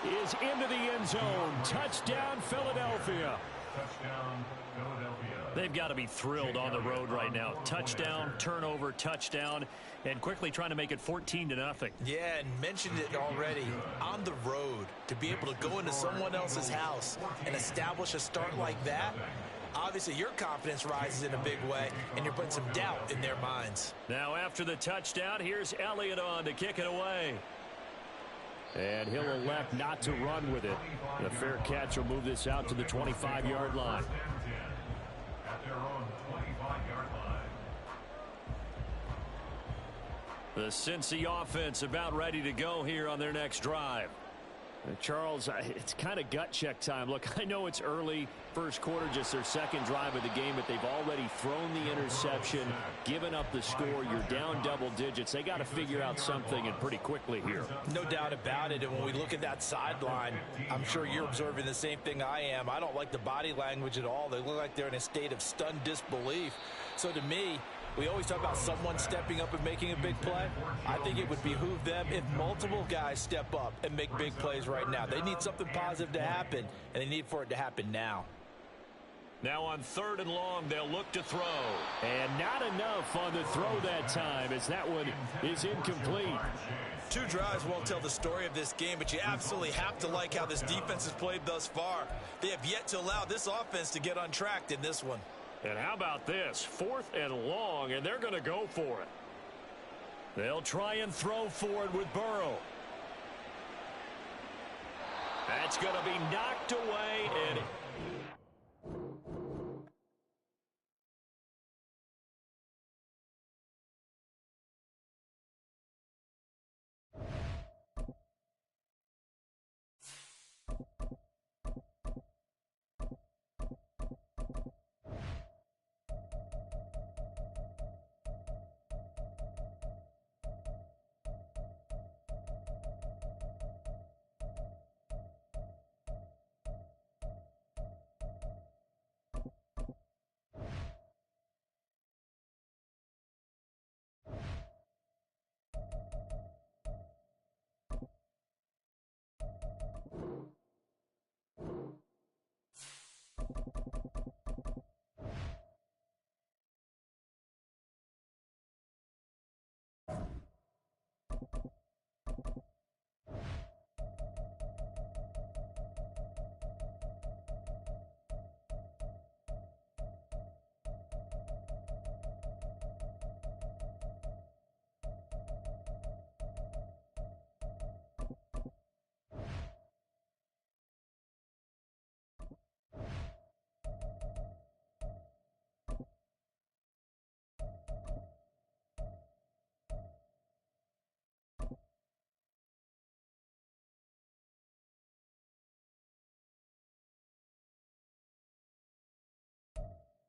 is into the end zone. Touchdown, Philadelphia. Touchdown, Philadelphia. They've got to be thrilled on the road right now. Touchdown, turnover, touchdown, and quickly trying to make it 14-0. Yeah, and mentioned it already. On the road, to be able to go into someone else's house and establish a start like that, obviously your confidence rises in a big way, and you're putting some doubt in their minds. Now after the touchdown, here's Elliott on to kick it away. And he'll elect not to run with it. The fair catch will move this out to the 25-yard line. At their own 25-yard line. The Cincy offense about ready to go here on their next drive. Charles, it's kind of gut check time. Look, I know it's early, first quarter, just their second drive of the game, but they've already thrown the interception, given up the score. You're down double digits. They got to figure out something, and pretty quickly here. No doubt about it. And when we look at that sideline, I'm sure you're observing the same thing I am. I don't like the body language at all. They look like they're in a state of stunned disbelief. So to me, we always talk about someone stepping up and making a big play. I think it would behoove them if multiple guys step up and make big plays right now. They need something positive to happen, and they need for it to happen now. Now on 3rd and long, they'll look to throw. And not enough on the throw that time, as that one is incomplete. 2 drives won't tell the story of this game, but you absolutely have to like how this defense has played thus far. They have yet to allow this offense to get untracked in this one. And how about this? 4th and long, and they're going to go for it. They'll try and throw for it with Burrow. That's going to be knocked away, and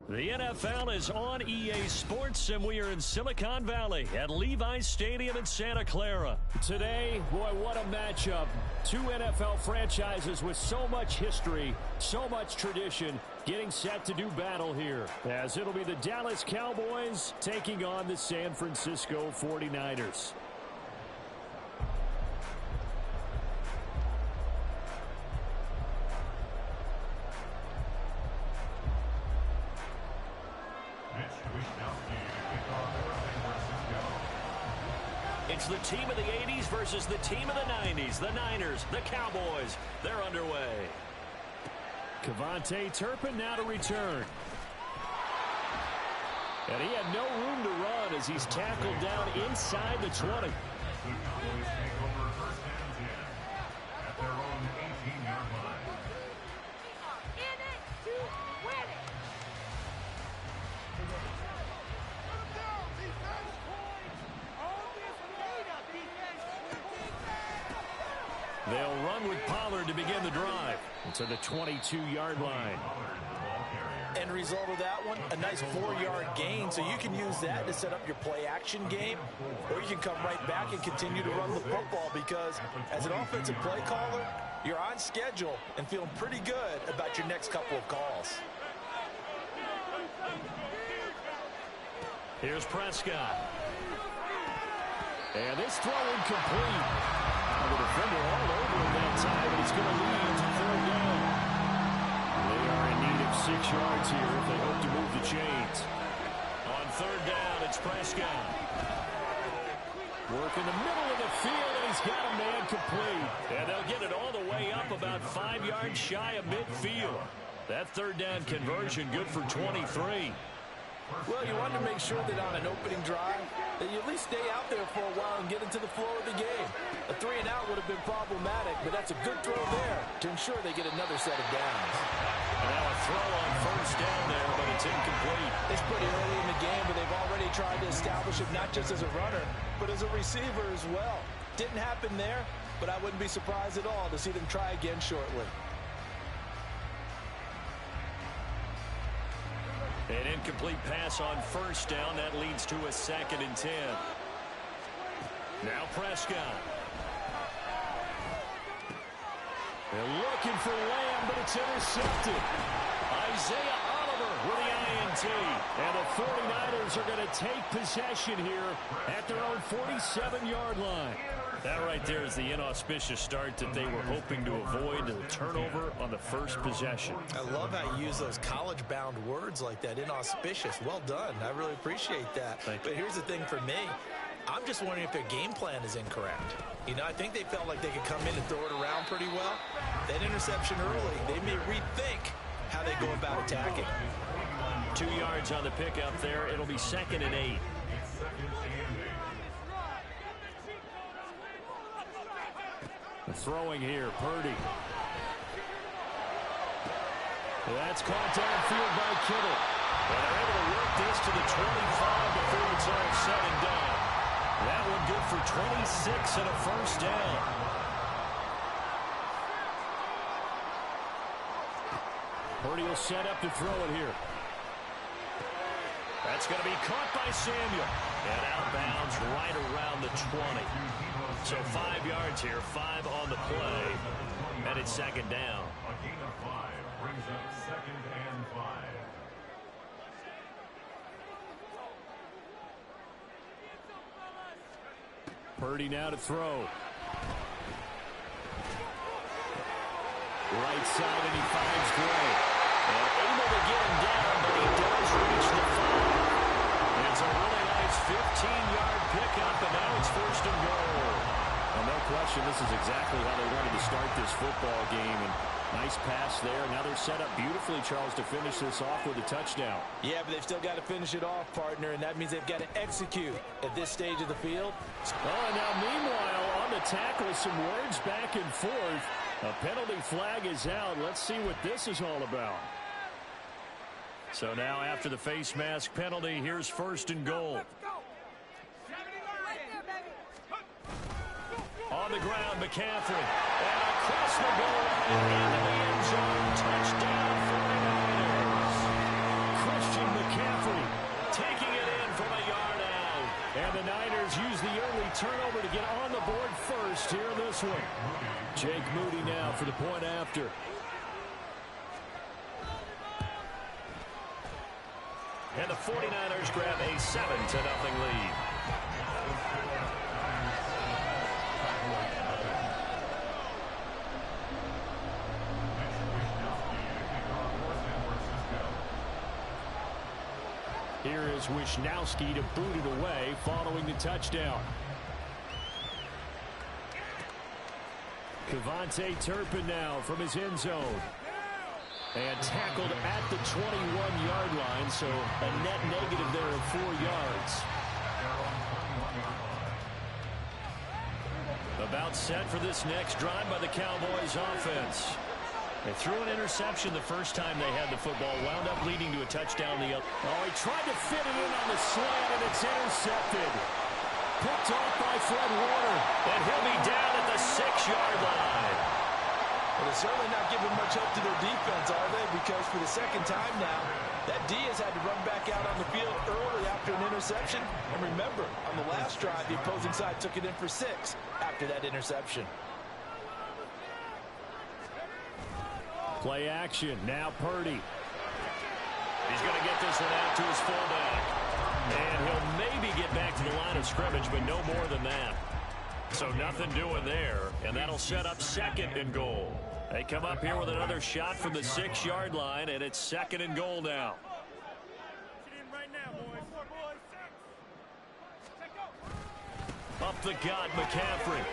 the NFL is on EA Sports, and we are in Silicon Valley at Levi's Stadium in Santa Clara. Today, boy, what a matchup. 2 NFL franchises with so much history, so much tradition, getting set to do battle here, as it'll be the Dallas Cowboys taking on the San Francisco 49ers. It's the team of the 80s versus the team of the 90s. The Niners, the Cowboys, they're underway. Kevontae Turpin now to return. And he had no room to run as he's tackled down inside the 20. At their own 18-yard line. In it to win it. They'll run with Pollard to begin the drive. To the 22-yard line. End result of that one, a nice 4-yard gain, so you can use that to set up your play-action game, or you can come right back and continue to run the football, because as an offensive play caller, you're on schedule and feeling pretty good about your next couple of calls. Here's Prescott. And this throw incomplete. The defender all over him that time, and it's going to lead to 3rd down. They are in need of 6 yards here if they hope to move the chains. On 3rd down, it's Prescott. Work in the middle of the field, and he's got a man complete. And they'll get it all the way up about 5 yards shy of midfield. That 3rd down conversion good for 23. Well, you want to make sure that on an opening drive, that you at least stay out there for a while and get into the flow of the game. A 3-and-out would have been problematic, but that's a good throw there to ensure they get another set of downs. And now a throw on first down there, but it's incomplete. It's pretty early in the game, but they've already tried to establish him not just as a runner, but as a receiver as well. Didn't happen there, but I wouldn't be surprised at all to see them try again shortly. An incomplete pass on first down. That leads to a 2nd and 10. Now Prescott. They're looking for Lamb, but it's intercepted. Isaiah Oliver with the INT. And the 49ers are going to take possession here at their own 47-yard line. That right there is the inauspicious start that they were hoping to avoid, the turnover on the first possession. I love how you use those college-bound words like that, inauspicious. Well done. I really appreciate that. But here's the thing for me. I'm just wondering if their game plan is incorrect. You know, I think they felt like they could come in and throw it around pretty well. That interception early, they may rethink how they go about attacking. 2 yards on the pickup there. It'll be 2nd and 8. Throwing here, Purdy. That's caught downfield by Kittle. And they're able to work this to the 25 before it's all said and done. That one good for 26 and a first down. Purdy will set up to throw it here. That's going to be caught by Samuel. And out of bounds right around the 20. So 5 yards here, 5 on the play. And it's 2nd down. A gain of 5 brings up 2nd and 5. Purdy now to throw. Right side, and he finds Gray. And able to get him down, but he does reach the 5. It's a really nice 15-yard pickup, and now it's 1st and goal. Well, no question, this is exactly how they wanted to start this football game. And nice pass there. Now they're set up beautifully, Charles, to finish this off with a touchdown. Yeah, but they've still got to finish it off, partner, and that means they've got to execute at this stage of the field. Oh, and now meanwhile, on the tackle, some words back and forth. A penalty flag is out. Let's see what this is all about. So now after the face mask penalty, here's 1st and goal. On the ground, McCaffrey. And across the goal line into the end zone. Touchdown, 49ers. Christian McCaffrey taking it in from a yard out. And the Niners use the early turnover to get on the board first here in this one. Jake Moody now for the point after. And the 49ers grab a 7-0 lead. Here is Wishnowski to boot it away following the touchdown. Kevontae Turpin now from his end zone. And tackled at the 21-yard line, so a net negative there of 4 yards. About set for this next drive by the Cowboys offense. They threw an interception the first time they had the football, wound up leading to a touchdown the other. Oh, he tried to fit it in on the slant, and it's intercepted. Picked off by Fred Warner, and he'll be down at the 6-yard line. Well, they're certainly not giving much help to their defense, are they? Because for the second time now, that D has had to run back out on the field early after an interception. And remember, on the last drive, the opposing side took it in for 6 after that interception. Play action. Now Purdy. He's going to get this one out to his fullback. And he'll maybe get back to the line of scrimmage, but no more than that. So nothing doing there, and that'll set up 2nd and goal. They come up here with another shot from the 6-yard line, and it's 2nd and goal now. Up the gut, McCaffrey.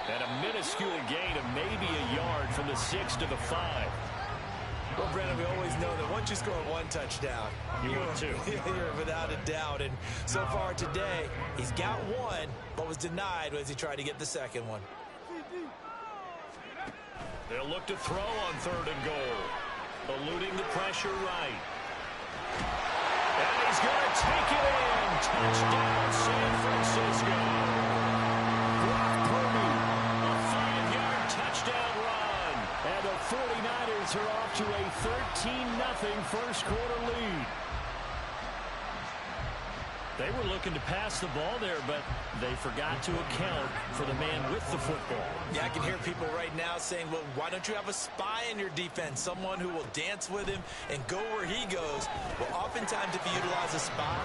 And a minuscule gain of maybe a yard from the 6 to the 5. Well, Brandon, we always know that once you score one touchdown, you win two. You're without a doubt. And so far today, he's got one, but was denied as he tried to get the second one. They'll look to throw on 3rd and goal. Eluding the pressure right. And he's going to take it in. Touchdown, San Francisco. Brock Purdy, a 5-yard touchdown run. And the 49ers are off to a 13-0 first quarter lead. They were looking to pass the ball there, but they forgot to account for the man with the football. Yeah, I can hear people right now saying, well, why don't you have a spy in your defense, someone who will dance with him and go where he goes? Well, oftentimes if you utilize a spy,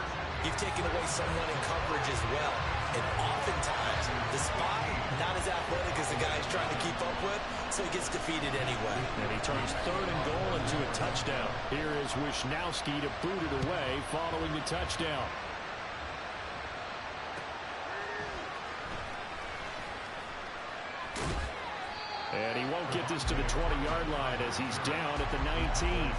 you've taken away someone in coverage as well. And oftentimes the spy, not as athletic as the guy he's trying to keep up with, so he gets defeated anyway. And he turns 3rd and goal into a touchdown. Here is Wisnowski to boot it away following the touchdown. And he won't get this to the 20-yard line as he's down at the 19.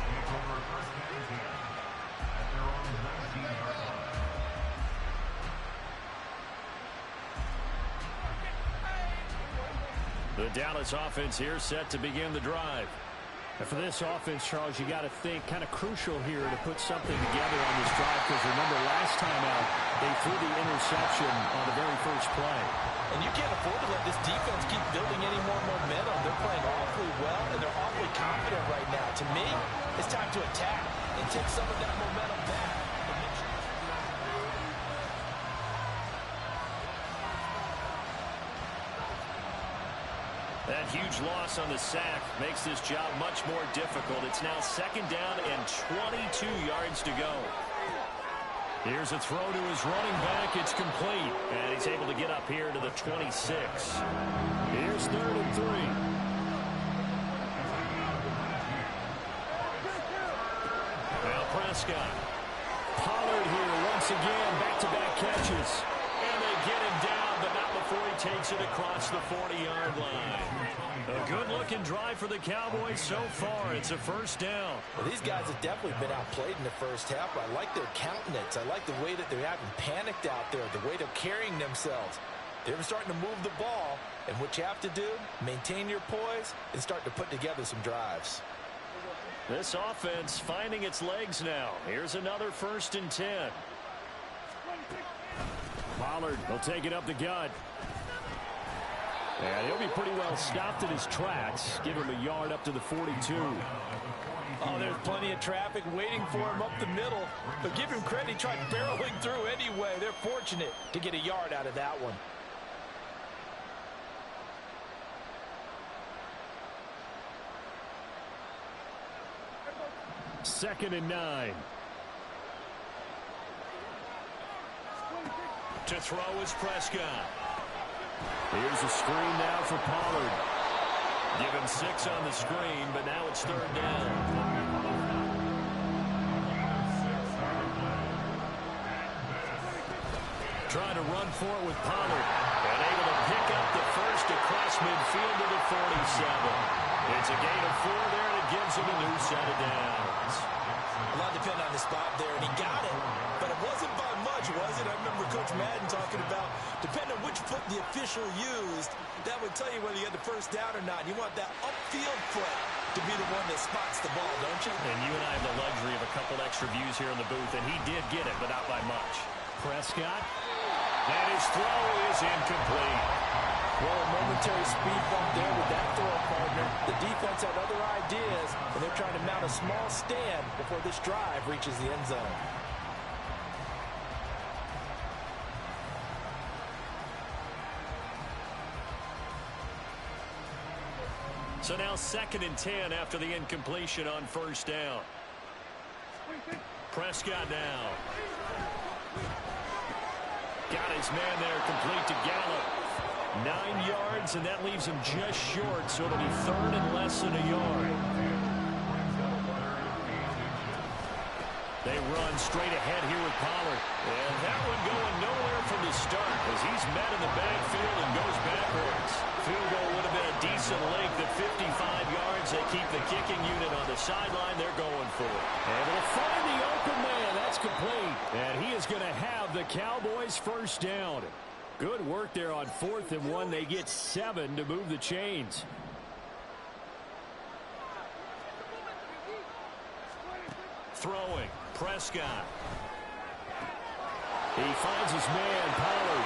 The Dallas offense here set to begin the drive. And for this offense, Charles, you got to think kind of crucial here to put something together on this drive, because remember last time out they threw the interception on the very first play. And you can't afford to let this defense keep building any more momentum. They're playing awfully well, and they're awfully confident right now. To me, it's time to attack and take some of that momentum back. That huge loss on the sack makes this job much more difficult. It's now 2nd down and 22 yards to go. Here's a throw to his running back. It's complete. And he's able to get up here to the 26. Here's 3rd and 3. Now Prescott. Pollard here once again. Back-to-back catches. And they get him down, but not before he takes it across the 40-yard line. A good-looking drive for the Cowboys so far. It's a 1st down. Well, these guys have definitely been outplayed in the first half. I like their countenance. I like the way that they haven't panicked out there, the way they're carrying themselves. They're starting to move the ball, and what you have to do, maintain your poise and start to put together some drives. This offense finding its legs now. Here's another 1st and 10. Pollard will take it up the gut. And he'll be pretty well stopped in his tracks. Give him a yard up to the 42. Oh, there's plenty of traffic waiting for him up the middle. But give him credit, he tried barreling through anyway. They're fortunate to get a yard out of that one. Second and 9. To throw is Prescott. Here's a screen now for Pollard. Give him 6 on the screen, but now it's 3rd down. Trying to run for it with Pollard. And able to pick up the first across midfield to the 47. It's a gain of 4 there, and it gives him a new set of downs. A lot depended on the spot there, and he got it, but it wasn't by much, was it? I remember Coach Madden talking about, depending on which foot the official used, that would tell you whether you had the 1st down or not. You want that upfield foot to be the one that spots the ball, don't you? And you and I have the luxury of a couple extra views here in the booth, and he did get it, but not by much. Prescott. And his throw is incomplete. Well, a momentary speed bump there with that throw partner. The defense had other ideas, and they're trying to mount a small stand before this drive reaches the end zone. So now 2nd and 10 after the incompletion on 1st down. Prescott now. Got his man there, complete to Gallup. 9 yards, and that leaves him just short, so it'll be 3rd and less than a yard. They run straight ahead here with Pollard. And that one going nowhere from the start as he's met in the backfield and goes backwards. Field goal would have been a decent length at 55 yards. They keep the kicking unit on the sideline. They're going for it. And they'll find the open man. That's complete. And he is going to have the Cowboys first down. Good work there on 4th and 1. They get 7 to move the chains. Throwing. Prescott. He finds his man, Pollard.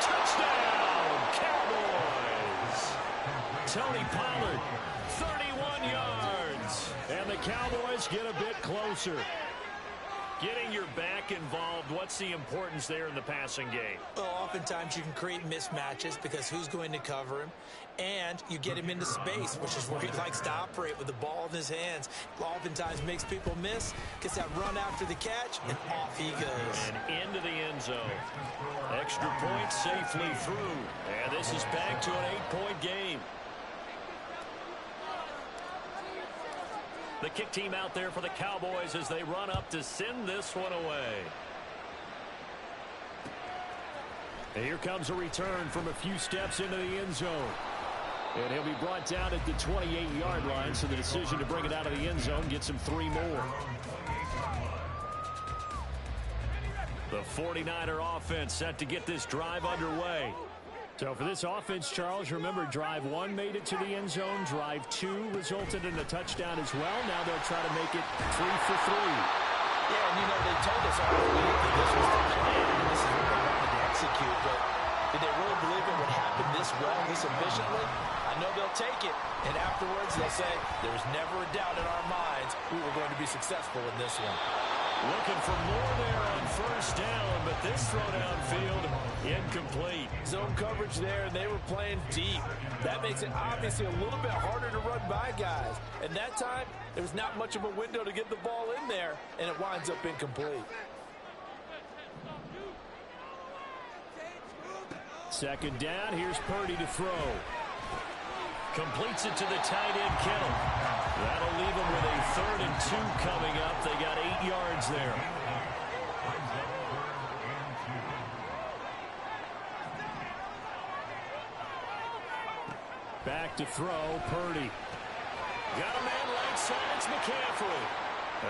Touchdown, Cowboys. Tony Pollard, 31 yards. And the Cowboys get a bit closer. Getting your back involved, what's the importance there in the passing game? Well, oftentimes you can create mismatches because who's going to cover him? And you get him into space, which is where he likes to operate with the ball in his hands. Oftentimes makes people miss, gets that run after the catch, and off he goes. And into the end zone. Extra point safely through. And this is back to an 8-point game. The kick team out there for the Cowboys as they run up to send this one away. And here comes a return from a few steps into the end zone. And he'll be brought down at the 28-yard line, so the decision to bring it out of the end zone gets him 3 more. The 49er offense set to get this drive underway. So for this offense, Charles, remember drive 1 made it to the end zone. Drive 2 resulted in a touchdown as well. Now they'll try to make it 3 for 3. Yeah, and you know, they told us all week that this was the plan and this is what they wanted to execute, but did they really believe it would happen this well, this efficiently? I know they'll take it, and afterwards they'll say, there's never a doubt in our minds we were going to be successful in this one. Looking for more there on first down, but this throw downfield incomplete. Zone coverage there, and they were playing deep. That makes it obviously a little bit harder to run by guys. And that time, there was not much of a window to get the ball in there, and it winds up incomplete. Second down, here's Purdy to throw. Completes it to the tight end, Kittle. That'll leave them with a 3rd and 2 coming up. They got 8 yards there. Back to throw, Purdy. Got a man right side, it's McCaffrey.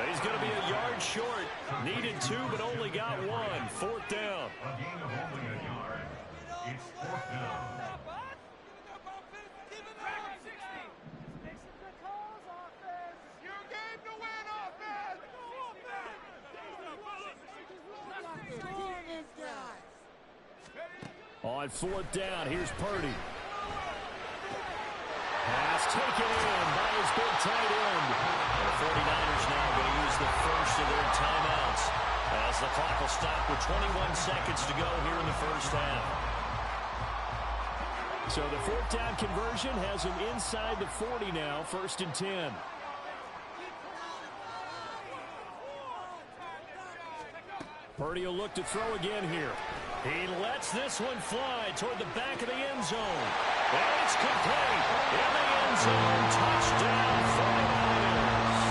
He's going to be a yard short. Needed 2, but only got 1. 4th down. A gain of only a yard. It's 4th down. On 4th down, here's Purdy. Pass taken in by his big tight end. The 49ers now going to use the first of their timeouts as the clock will stop with 21 seconds to go here in the first half. So the 4th down conversion has him inside the 40 now, 1st and 10. Purdy will look to throw again here. He lets this one fly toward the back of the end zone. And it's complete. In the end zone. Touchdown, 49ers.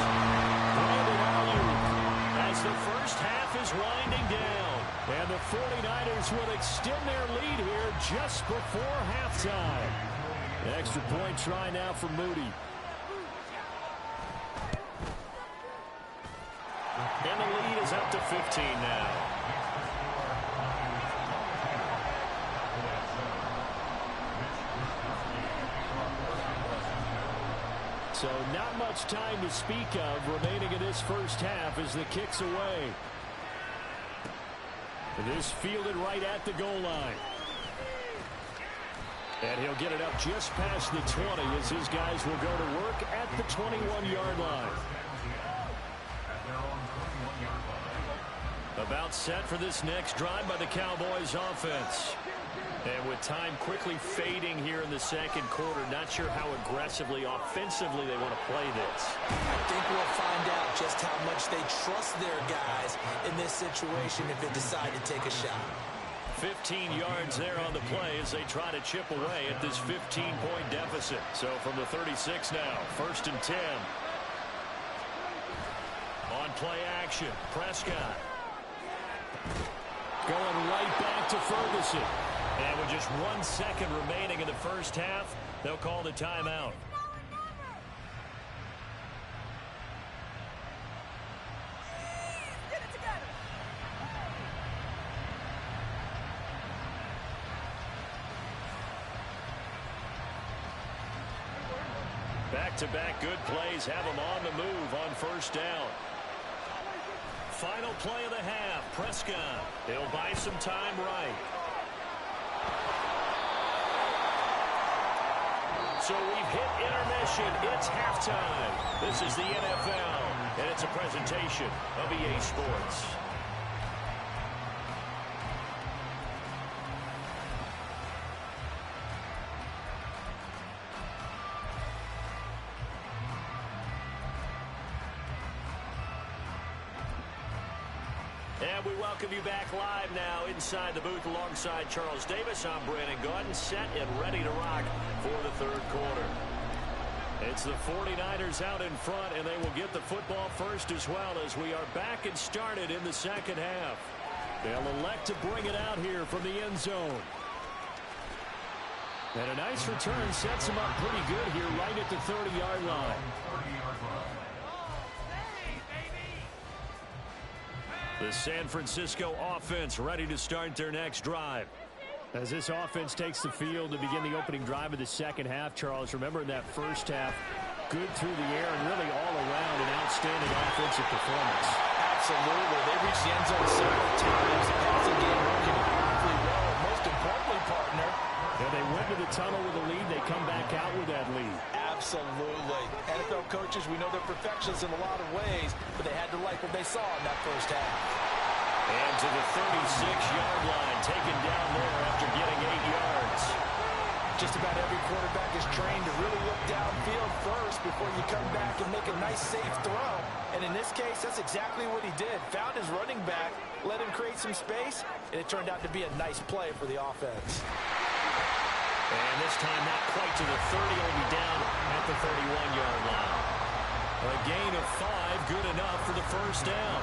Brandon Ayuk as the first half is winding down. And the 49ers will extend their lead here just before halftime. An extra point try now for Moody. And the lead is up to 15 now. So not much time to speak of remaining in this first half as the kick's away. This fielded right at the goal line. And he'll get it up just past the 20 as his guys will go to work at the 21-yard line. About set for this next drive by the Cowboys offense. And with time quickly fading here in the second quarter, not sure how aggressively, offensively they want to play this. I think we'll find out just how much they trust their guys in this situation if they decide to take a shot. 15 yards there on the play as they try to chip away at this 15-point deficit. So from the 36 now, 1st and 10. On play action, Prescott. Going right back to Ferguson. And with just 1 second remaining in the first half, they'll call the timeout. Get it together. Back-to-back good plays have them on the move on first down. Final play of the half, Prescott. He'll buy some time right. So we've hit intermission. It's halftime. This is the NFL, and it's a presentation of EA Sports. And we welcome you back live now inside the booth alongside Charles Davis. I'm Brandon Gaudin, set and ready to rock for the third quarter. It's the 49ers out in front, and they will get the football first as well as we are back and started in the second half. They'll elect to bring it out here from the end zone. And a nice return sets them up pretty good here right at the 30-yard line. The San Francisco offense ready to start their next drive. As this offense takes the field to begin the opening drive of the second half, Charles, remember in that first half, good through the air and really all around an outstanding offensive performance. Absolutely. They reached the end zone several times. The passing game working powerfully well. And most importantly, partner, and they went to the tunnel with a lead. They come back out with that lead. Absolutely. NFL coaches, we know they're perfectionists in a lot of ways, but they had to like what they saw in that first half. And to the 36-yard line, taken down there after getting 8 yards. Just about every quarterback is trained to really look downfield first before you come back and make a nice, safe throw. And in this case, that's exactly what he did. Found his running back, let him create some space, and it turned out to be a nice play for the offense. And this time not quite to the 30, will be down at the 31-yard line. A gain of 5, good enough for the first down.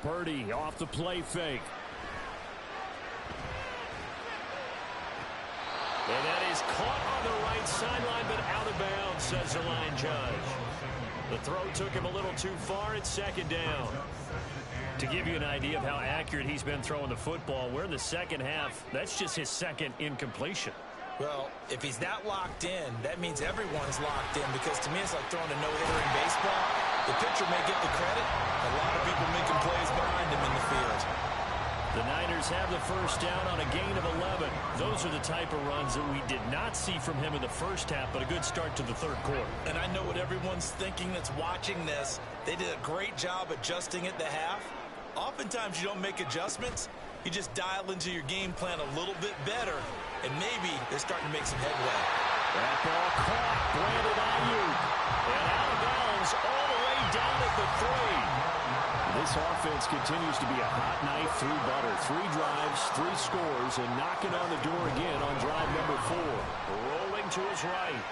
Purdy off the play fake. And that is caught on the right sideline, but out of bounds, says the line judge. The throw took him a little too far. It's second down. To give you an idea of how accurate he's been throwing the football, we're in the second half. That's just his second incompletion. Well, if he's that locked in, that means everyone's locked in, because to me it's like throwing a no-hitter in baseball. The pitcher may get the credit. A lot of people making plays behind him in the field. The Niners have the first down on a gain of 11. Those are the type of runs that we did not see from him in the first half, but a good start to the third quarter. And I know what everyone's thinking that's watching this. They did a great job adjusting at the half. Oftentimes you don't make adjustments. You just dial into your game plan a little bit better, and maybe they're starting to make some headway. That ball caught. Brandon Ayuk. And out of bounds all the way down at the 3. This offense continues to be a hot knife through butter. 3 drives, 3 scores, and knocking on the door again on drive number 4. Rolling to his right.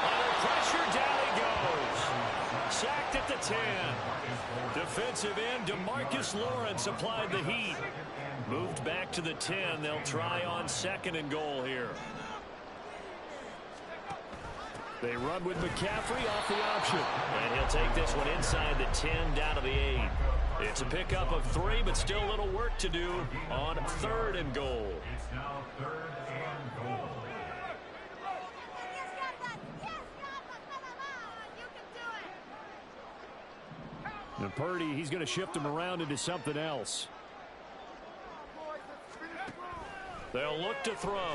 Under pressure, down he goes. Sacked at the 10. Defensive end DeMarcus Lawrence applied the heat. Moved back to the 10. They'll try on second and goal here. They run with McCaffrey off the option. And he'll take this one inside the 10 down to the 8. It's a pickup of 3, but still a little work to do on third and goal. It's now 3rd and goal. And Purdy, he's going to shift him around into something else. They'll look to throw.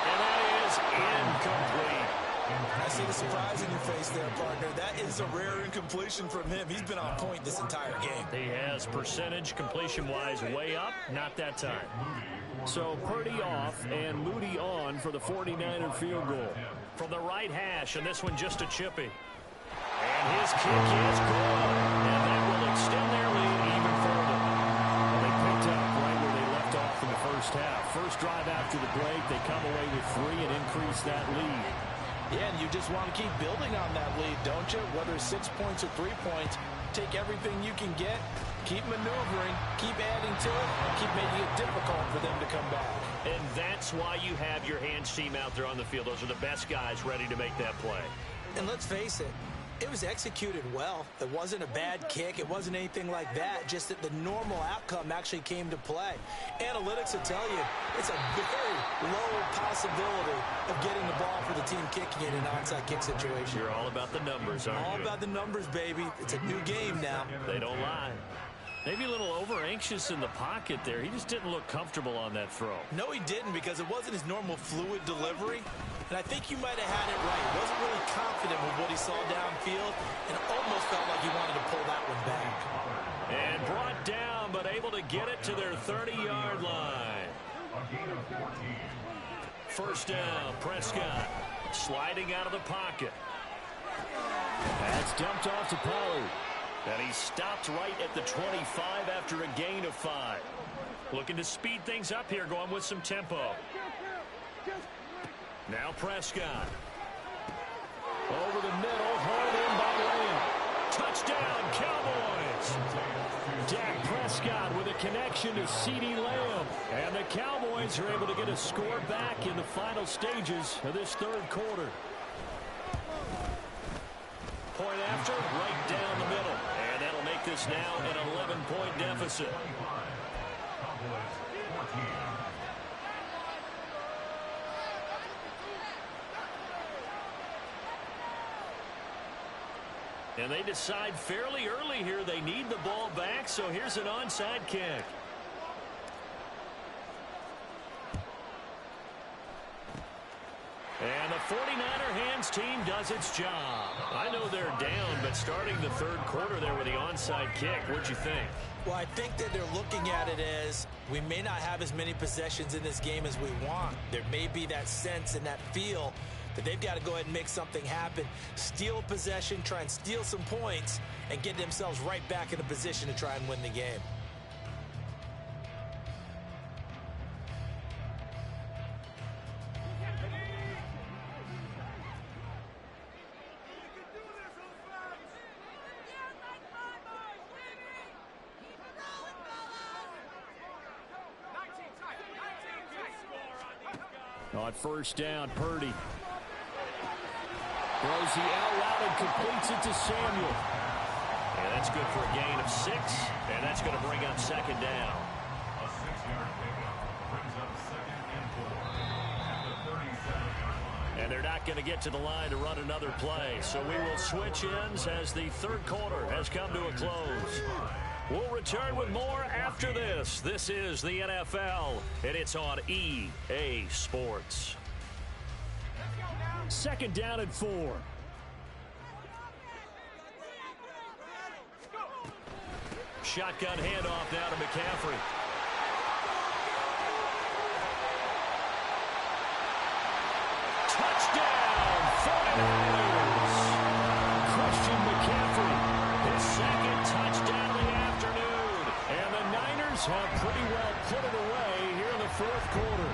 And that is incomplete. I see the surprise in your face there, partner. That is a rare incompletion from him. He's been on point this entire game. He has percentage completion-wise way up, not that time. So Purdy off and Moody on for the 49er field goal. From the right hash, and this one just a chippy. And his kick is good. And that will extend their lead even further. Well, they picked up right where they left off in the first first drive after the break. They come away with 3 and increase that lead. Yeah, and you just want to keep building on that lead, don't you? Whether it's 6 points or 3 points, take everything you can get, keep maneuvering, keep adding to it, and keep making it difficult for them to come back. And that's why you have your hands team out there on the field. Those are the best guys ready to make that play. And let's face it, it was executed well. It wasn't a bad kick. It wasn't anything like that. Just that the normal outcome actually came to play. Analytics will tell you it's a very low possibility of getting the ball for the team kicking it in an onside kick situation. You're all about the numbers, aren't you? All about the numbers, baby. It's a new game now. They don't lie. Maybe a little over-anxious in the pocket there. He just didn't look comfortable on that throw. No, he didn't, because it wasn't his normal fluid delivery. And I think you might have had it right. He wasn't really confident with what he saw downfield, and it almost felt like he wanted to pull that one back. And brought down, but able to get it to their 30-yard line. First down, Prescott sliding out of the pocket. That's dumped off to Pollard. And he stopped right at the 25 after a gain of 5. Looking to speed things up here, going with some tempo. Now Prescott. Over the middle, hauled in by Lamb. Touchdown, Cowboys! Dak Prescott with a connection to CeeDee Lamb. And the Cowboys are able to get a score back in the final stages of this third quarter. Point after, right down the middle. And that'll make this now an 11-point deficit. And they decide fairly early here they need the ball back, so here's an onside kick. And the 49er hands team does its job. I know they're down, but starting the third quarter there with the onside kick, what'd you think? Well, I think that they're looking at it as we may not have as many possessions in this game as we want. There may be that sense and that feel that they've got to go ahead and make something happen, steal possession, try and steal some points, and get themselves right back in a position to try and win the game. On first down, Purdy throws the out route and completes it to Samuel. And that's good for a gain of 6, and that's going to bring up second down. A 6-yard pickup brings up 2nd and 4 at the 37-yard line. And they're not going to get to the line to run another play, so we will switch ends as the third quarter has come to a close. We'll return with more after this. This is the NFL, and it's on EA Sports. Second down and 4. Shotgun handoff now to McCaffrey. Touchdown, 49ers! Christian McCaffrey, his second touchdown of the afternoon. And the Niners have pretty well put it away here in the fourth quarter.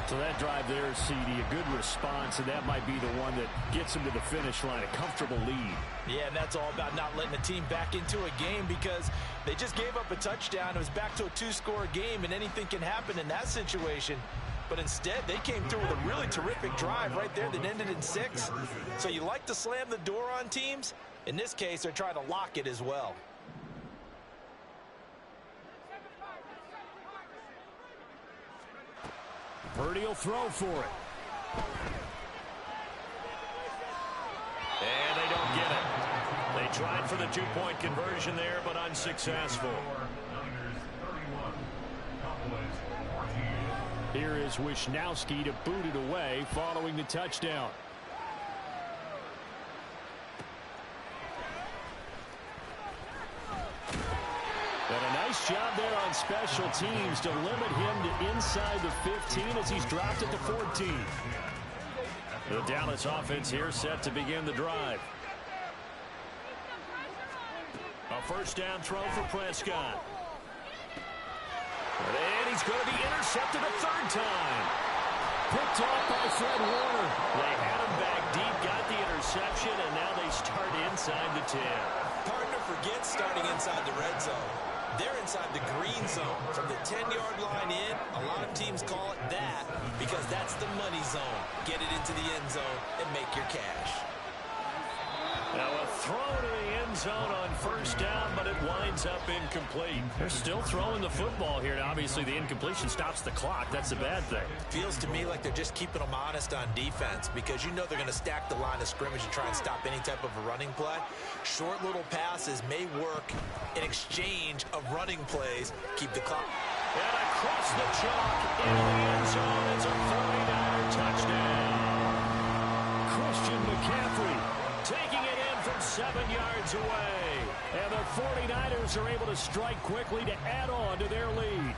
So that drive there, CD, a good response, and that might be the one that gets them to the finish line, a comfortable lead. Yeah, and that's all about not letting the team back into a game because they just gave up a touchdown. It was back to a 2-score game, and anything can happen in that situation. But instead, they came through with a really terrific drive right there that ended in 6. So you like to slam the door on teams? In this case, they're trying to lock it as well. Purdy will throw for it. And they don't get it. They tried for the 2-point conversion there, but unsuccessful. Niners 31, Cowboys 14. Here is Wisnowski to boot it away following the touchdown. And a nice job there on special teams to limit him to inside the 15 as he's dropped at the 14. The Dallas offense here set to begin the drive. A first down throw for Prescott. And he's one's going to be intercepted a third time. Picked off by Fred Warner. They had him back deep, got the interception, and now they start inside the 10. Partner forgets starting inside the red zone. They're inside the green zone. From the 10-yard line in, a lot of teams call it that because that's the money zone. Get it into the end zone and make your cash. Now a throw to the end zone on first down, but it winds up incomplete. They're still throwing the football here. Now, obviously, the incompletion stops the clock. That's the bad thing. Feels to me like they're just keeping them honest on defense because you know they're going to stack the line of scrimmage and try and stop any type of a running play. Short little passes may work in exchange of running plays. Keep the clock. And across the chalk into the end zone. It's a 49er touchdown. Christian McCaffrey taking it in from 7 yards away. And the 49ers are able to strike quickly to add on to their lead.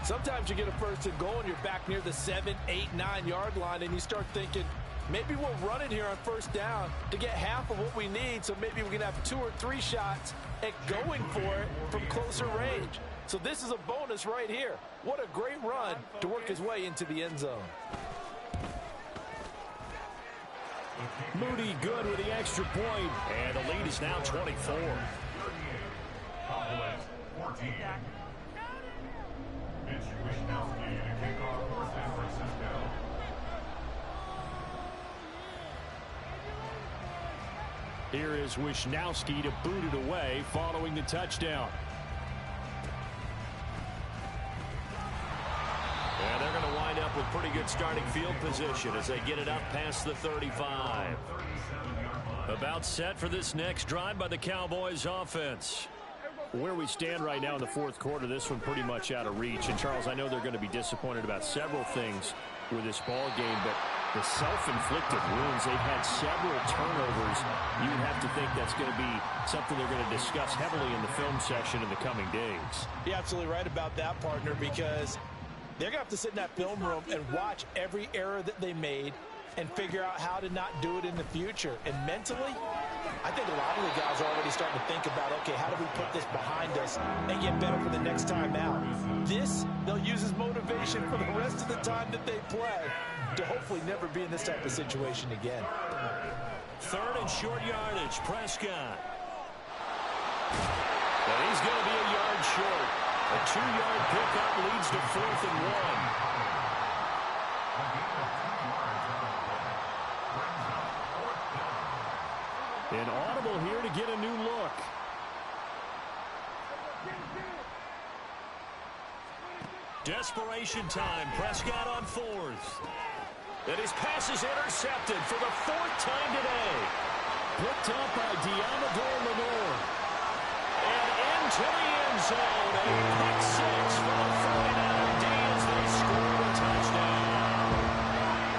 Sometimes you get a first and goal and you're back near the 7, 8, 9-yard line and you start thinking, maybe we'll run it here on first down to get half of what we need, so maybe we can have 2 or 3 shots at going for it from closer range. So this is a bonus right here. What a great run to work his way into the end zone. Moody good with the extra point. And the lead is now 24. Cowboys 14. Mitch Wishnowsky to kick off for San Francisco. Here is Wishnowsky to boot it away following the touchdown. And they're going to wind up with pretty good starting field position as they get it up past the 35. About set for this next drive by the Cowboys offense. Where we stand right now in the fourth quarter, this one pretty much out of reach. And, Charles, I know they're going to be disappointed about several things with this ball game, but the self-inflicted wounds, they've had several turnovers. You would have to think that's going to be something they're going to discuss heavily in the film section in the coming days. You're absolutely right about that, partner, because they're going to have to sit in that film room and watch every error that they made and figure out how to not do it in the future. And mentally, I think a lot of the guys are already starting to think about, okay, how do we put this behind us and get better for the next time out? This, they'll use as motivation for the rest of the time that they play to hopefully never be in this type of situation again. Third and short yardage, Prescott. And he's going to be a yard short. A 2-yard pickup leads to 4th and 1. An audible here to get a new look. Desperation time. Prescott on 4th. And his pass is intercepted for the 4th time today. Picked up by Diamador Lenore. And into the end zone. A pick 6 for the 49er D as they score a touchdown.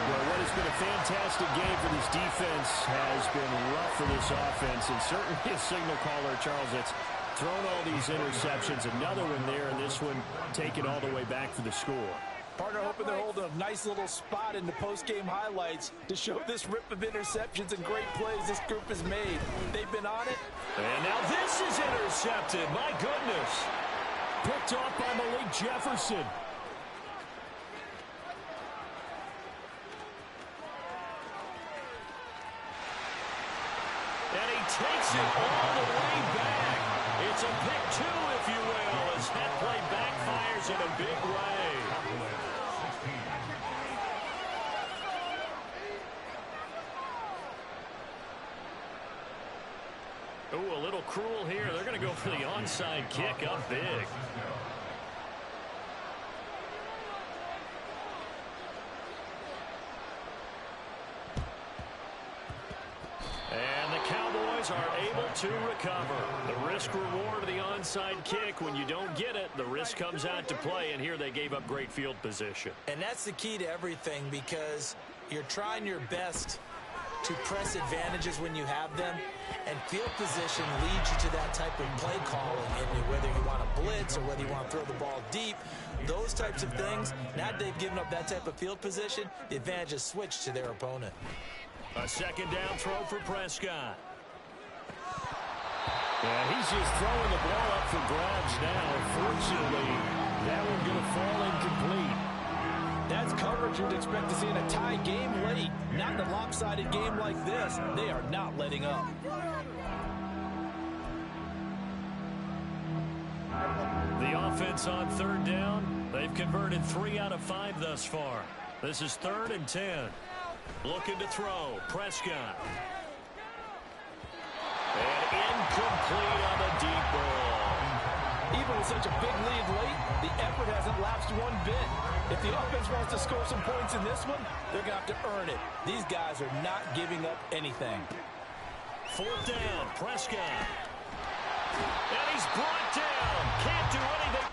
Well, what has been a fantastic game for this defense has been rough for this offense. And certainly a signal caller, Charles, that's thrown all these interceptions. Another one there, and this one taken all the way back for the score. Partner hoping they're holding a nice little spot in the post-game highlights to show this rip of interceptions and great plays this group has made. They've been on it. And now this is intercepted. My goodness. Picked off by Malik Jefferson. And he takes it all the way back. It's a pick 2, if you will, as that play backfires in a big way. Ooh, a little cruel here. They're going to go for the onside kick up big. And the Cowboys are able to recover. The risk-reward of the onside kick, when you don't get it, the risk comes out to play, and here they gave up great field position. And that's the key to everything because you're trying your best to press advantages when you have them, and field position leads you to that type of play calling, and whether you want to blitz or whether you want to throw the ball deep, those types of things. Now that they've given up that type of field position, the advantage is switched to their opponent. A second down throw for Prescott. Yeah, he's just throwing the ball up for grabs now. Fortunately, That one going to fall incomplete. That's coverage you'd expect to see in a tie game late. Not in a lopsided game like this. They are not letting up. The offense on third down. They've converted 3 out of 5 thus far. This is 3rd and 10. Looking to throw. Prescott. And incomplete on the deep ball. Even with such a big lead late, the effort hasn't lapsed one bit. If the offense wants to score some points in this one, they're going to have to earn it. These guys are not giving up anything. 4th down. Prescott. And he's brought down. Can't do anything.